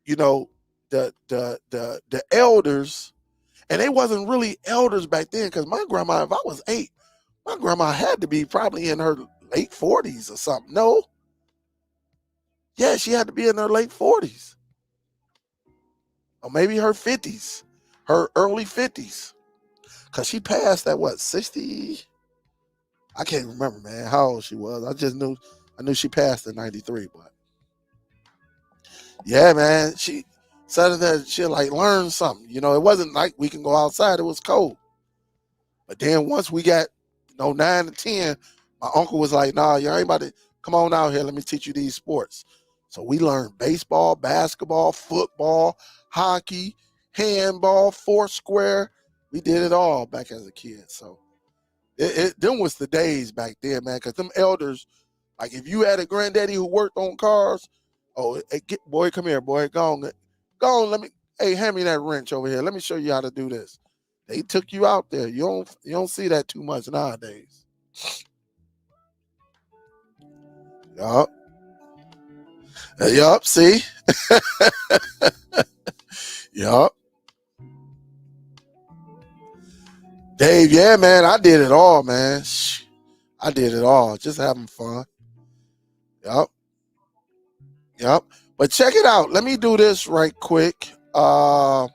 you know, the elders, and they wasn't really elders back then, because my grandma, if I was 8, my grandma had to be probably in her late 40s or something. No, yeah, she had to be in her late 40s, or maybe her 50s, her early 50s, because she passed at what, 60? I can't remember, man, how old she was. I knew she passed in 93, but yeah, man, she said that she like learned something. You know, it wasn't like we can go outside; it was cold. But then once we got, 9 to 10, my uncle was like, "Nah, you ain't about to come on out here. Let me teach you these sports." So we learned baseball, basketball, football, hockey, handball, foursquare. We did it all back as a kid. So them was the days back then, man. Because them elders, like if you had a granddaddy who worked on cars, oh, hey, boy, come here, boy, go on, hey, hand me that wrench over here. Let me show you how to do this. They took you out there. You don't see that too much nowadays. Yup. Yup. See. Yup. Dave, yeah, man, I did it all, man. I did it all. Just having fun. Yup. Yup. But check it out. Let me do this right quick. For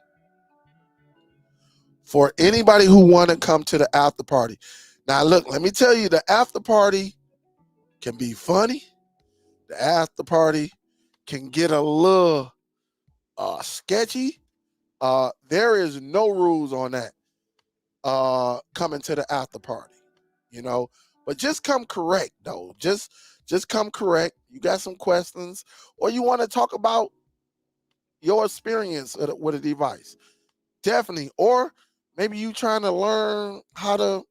anybody who want to come to the after party. Now, look, let me tell you, the after party can be funny. The after party can get a little sketchy. There is no rules on that. Coming to the after party, you know, but just come correct though. Just come correct. You got some questions, or you want to talk about your experience with a device, definitely. Or maybe you trying to learn how to,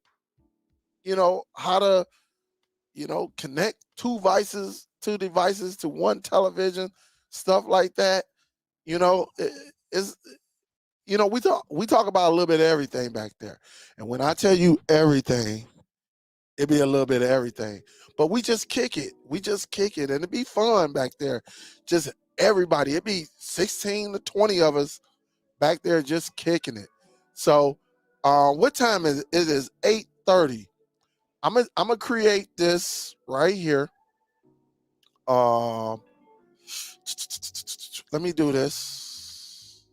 how to, connect two devices to one television, stuff like that. You know, is we talk about a little bit of everything back there, and when I tell you everything, it be a little bit of everything. But we just kick it. We just kick it, and it be fun back there. Just everybody. It be 16 to 20 of us back there just kicking it. So, what time is it? It is 8:30. I'm gonna create this right here. Um, let me do this.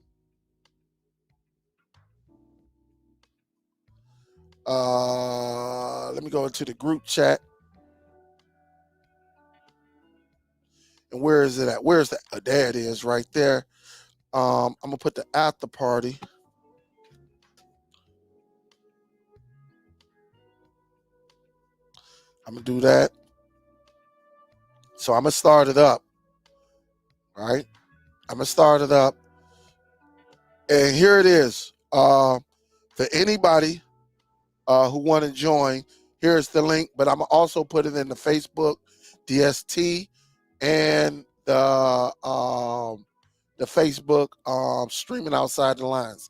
Let me go into the group chat. And where is it at? Where's that? Oh, there it is, right there. I'm gonna put the after party. I'm gonna do that. So I'm gonna start it up. Right? I'm gonna start it up. And here it is. For anybody who want to join, here's the link. But I'm gonna also put it in the Facebook, DST, and the Facebook streaming outside the lines.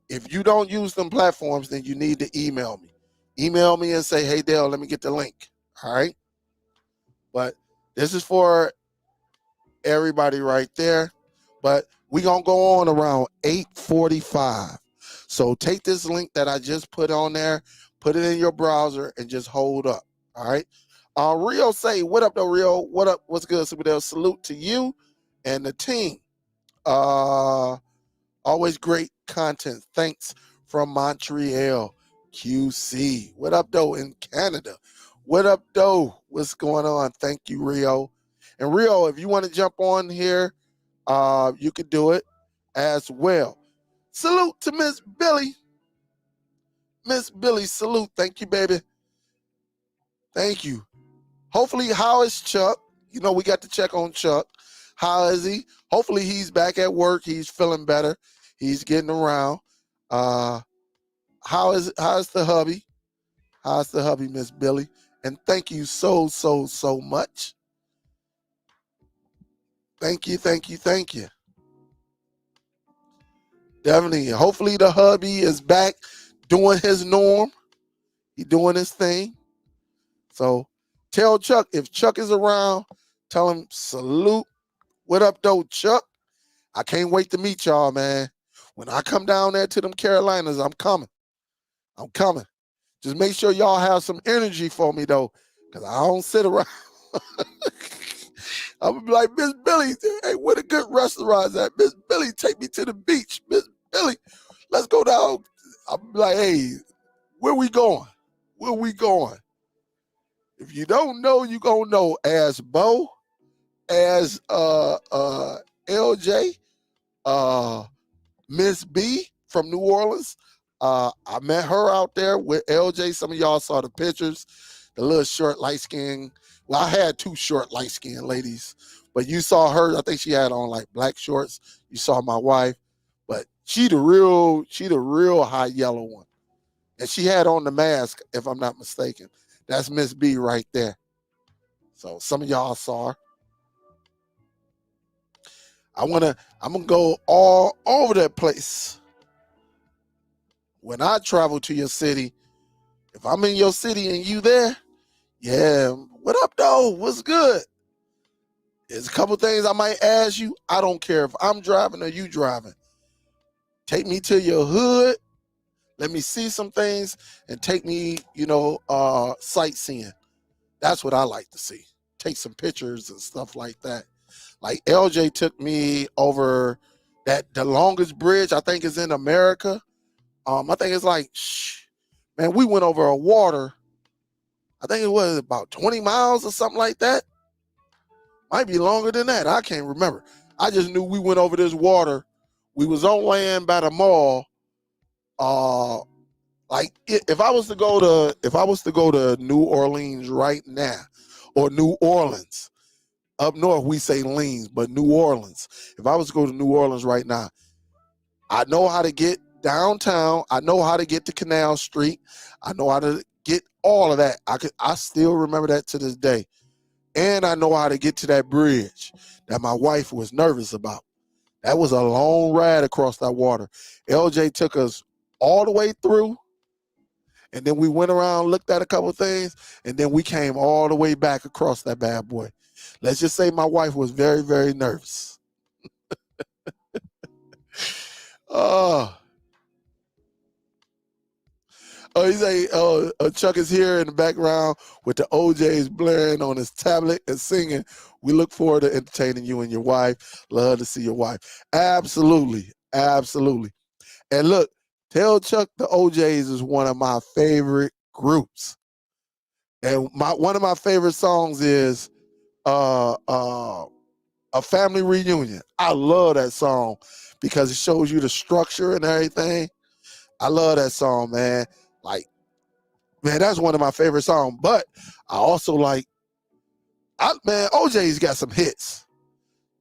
If you don't use them platforms, then you need to email me. Email me and say, "Hey Dale, let me get the link." All right. But this is for everybody right there. But we're gonna go on around 8:45. So take this link that I just put on there, put it in your browser, and just hold up. All right. Rio say, "What up, though, Rio? What up? What's good, Superdell? Salute to you and the team. Always great content. Thanks from Montreal, QC. What up, though, in Canada? What up, though? What's going on? Thank you, Rio. And Rio, if you want to jump on here, you could do it as well. Salute to Miss Billy. Miss Billy, salute. Thank you, baby. Thank you. Hopefully, how is Chuck? You know, we got to check on Chuck. How is he? Hopefully, he's back at work. He's feeling better. He's getting around. How's the hubby? How's the hubby, Miss Billy? And thank you so much. Thank you, thank you, thank you. Definitely. Hopefully the hubby is back doing his norm. He doing his thing. So tell Chuck, if Chuck is around, tell him salute. What up, though, Chuck? I can't wait to meet y'all, man. When I come down there to them Carolinas, I'm coming. I'm coming. Just make sure y'all have some energy for me, though, because I don't sit around. I'm gonna be like, "Miss Billy, hey, where the good restaurants at? Miss Billy, take me to the beach. Miss Billy, let's go down." I'm like, "Hey, where we going? Where we going?" If you don't know, you gonna know. As Bo, as LJ, Miss B from New Orleans. I met her out there with LJ. Some of y'all saw the pictures. The little short, light skin. Well, I had two short, light skinned ladies, but you saw her. I think she had on like black shorts. You saw my wife, but she the real high yellow one, and she had on the mask, if I'm not mistaken. That's Miss B right there. So some of y'all saw her. I'm gonna go all over that place. When I travel to your city, if I'm in your city and you there, Yeah, what up, though? What's good? There's a couple things I might ask you. I don't care if I'm driving or you driving. Take me to your hood. Let me see some things and take me, sightseeing. That's what I like to see. Take some pictures and stuff like that. Like LJ took me over the longest bridge I think is in America. I think it's like, man, we went over a water. I think it was about 20 miles or something like that. Might be longer than that. I can't remember. I just knew we went over this water. We was on land by the mall. If I was to go to New Orleans right now, or New Orleans, up north we say Leans, but New Orleans. If I was to go to New Orleans right now, I know how to get downtown. I know how to get to Canal Street. I know how to get all of that. I still remember that to this day. And I know how to get to that bridge that my wife was nervous about. That was a long ride across that water. LJ took us all the way through, and then we went around, looked at a couple of things, and then we came all the way back across that bad boy. Let's just say my wife was very, very nervous. Oh, he say, Chuck is here in the background with the OJs blaring on his tablet and singing. We look forward to entertaining you and your wife. Love to see your wife. Absolutely. Absolutely. And look, tell Chuck the OJs is one of my favorite groups. And one of my favorite songs is A Family Reunion. I love that song because it shows you the structure and everything. I love that song, man. Like, man, that's one of my favorite songs. But I also like, OJ's got some hits.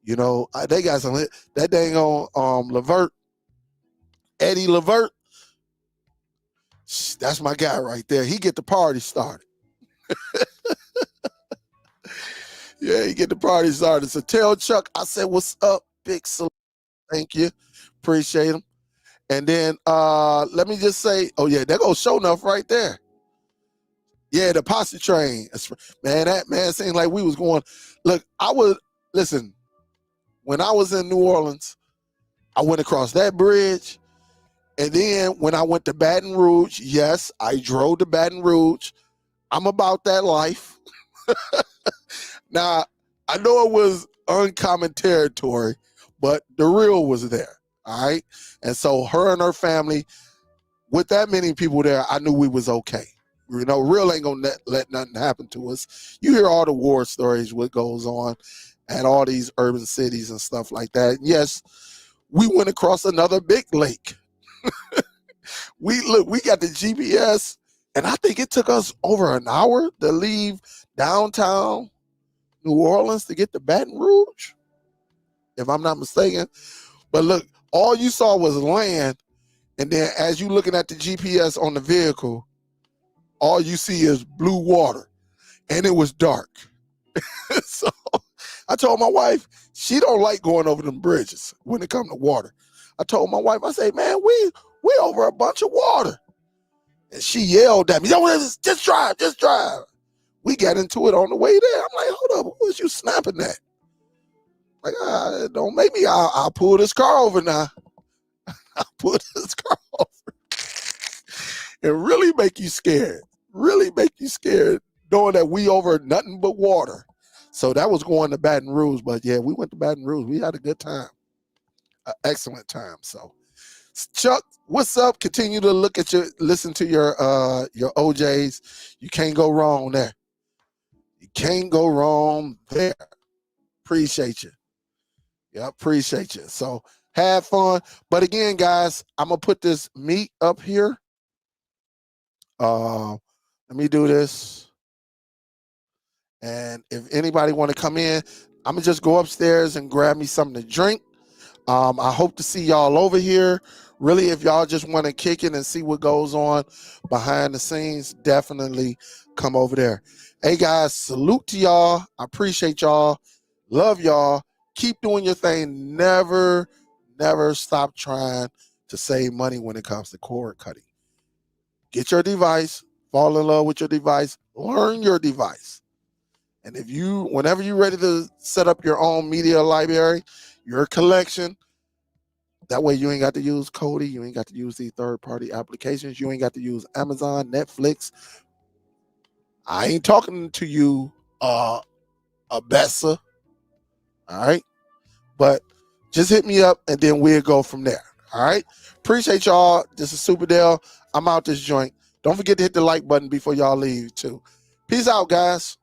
They got some hits. That dang on Levert, Eddie Levert. That's my guy right there. He get the party started. Yeah, he get the party started. So tell Chuck I said, what's up, big salute. Thank you. Appreciate him. And then let me just say, oh yeah, there goes Show Enough right there. Yeah, the posse train. Man, that man seemed like we was going. Look, listen, when I was in New Orleans, I went across that bridge. And then when I went to Baton Rouge, yes, I drove to Baton Rouge. I'm about that life. Now, I know it was uncommon territory, but the real was there. All right. And so her and her family, with that many people there, I knew we was okay. Real ain't gonna let nothing happen to us. You hear all the war stories, what goes on at all these urban cities and stuff like that. And yes, we went across another big lake. We got the GPS, and I think it took us over an hour to leave downtown New Orleans to get to Baton Rouge, if I'm not mistaken. But look, all you saw was land, and then as you looking at the GPS on the vehicle, all you see is blue water, and it was dark. So I told my wife, she don't like going over them bridges when it comes to water. I told my wife, I say, man, we over a bunch of water. And she yelled at me, yo, just drive. We got into it on the way there. I'm like, hold up, who was you snapping at? Like, don't make me, I'll pull this car over now. I'll pull this car over. And really make you scared. Knowing that we over nothing but water. So that was going to Baton Rouge. But yeah, we went to Baton Rouge. We had a good time. An excellent time. So Chuck, what's up? Continue to listen to your OJs. You can't go wrong there. You can't go wrong there. Appreciate you. Yeah, appreciate you. So have fun. But again, guys, I'm gonna put this meet up here. Let me do this. And if anybody want to come in, I'm gonna just go upstairs and grab me something to drink. I hope to see y'all over here. Really, if y'all just want to kick it and see what goes on behind the scenes, definitely come over there. Hey guys, salute to y'all. I appreciate y'all. Love y'all. Keep doing your thing. Never stop trying to save money when it comes to cord cutting. Get your device, fall in love with your device, Learn your device. And if you, whenever you're ready to set up your own media library, your collection, that way you ain't got to use Kodi, you ain't got to use these third-party applications, you ain't got to use Amazon, Netflix. I ain't talking to you, Abessa, all right? But just hit me up and then we'll go from there, all right? Appreciate y'all. This is Superdell. I'm out this joint. Don't forget to hit the like button before y'all leave, too. Peace out, guys.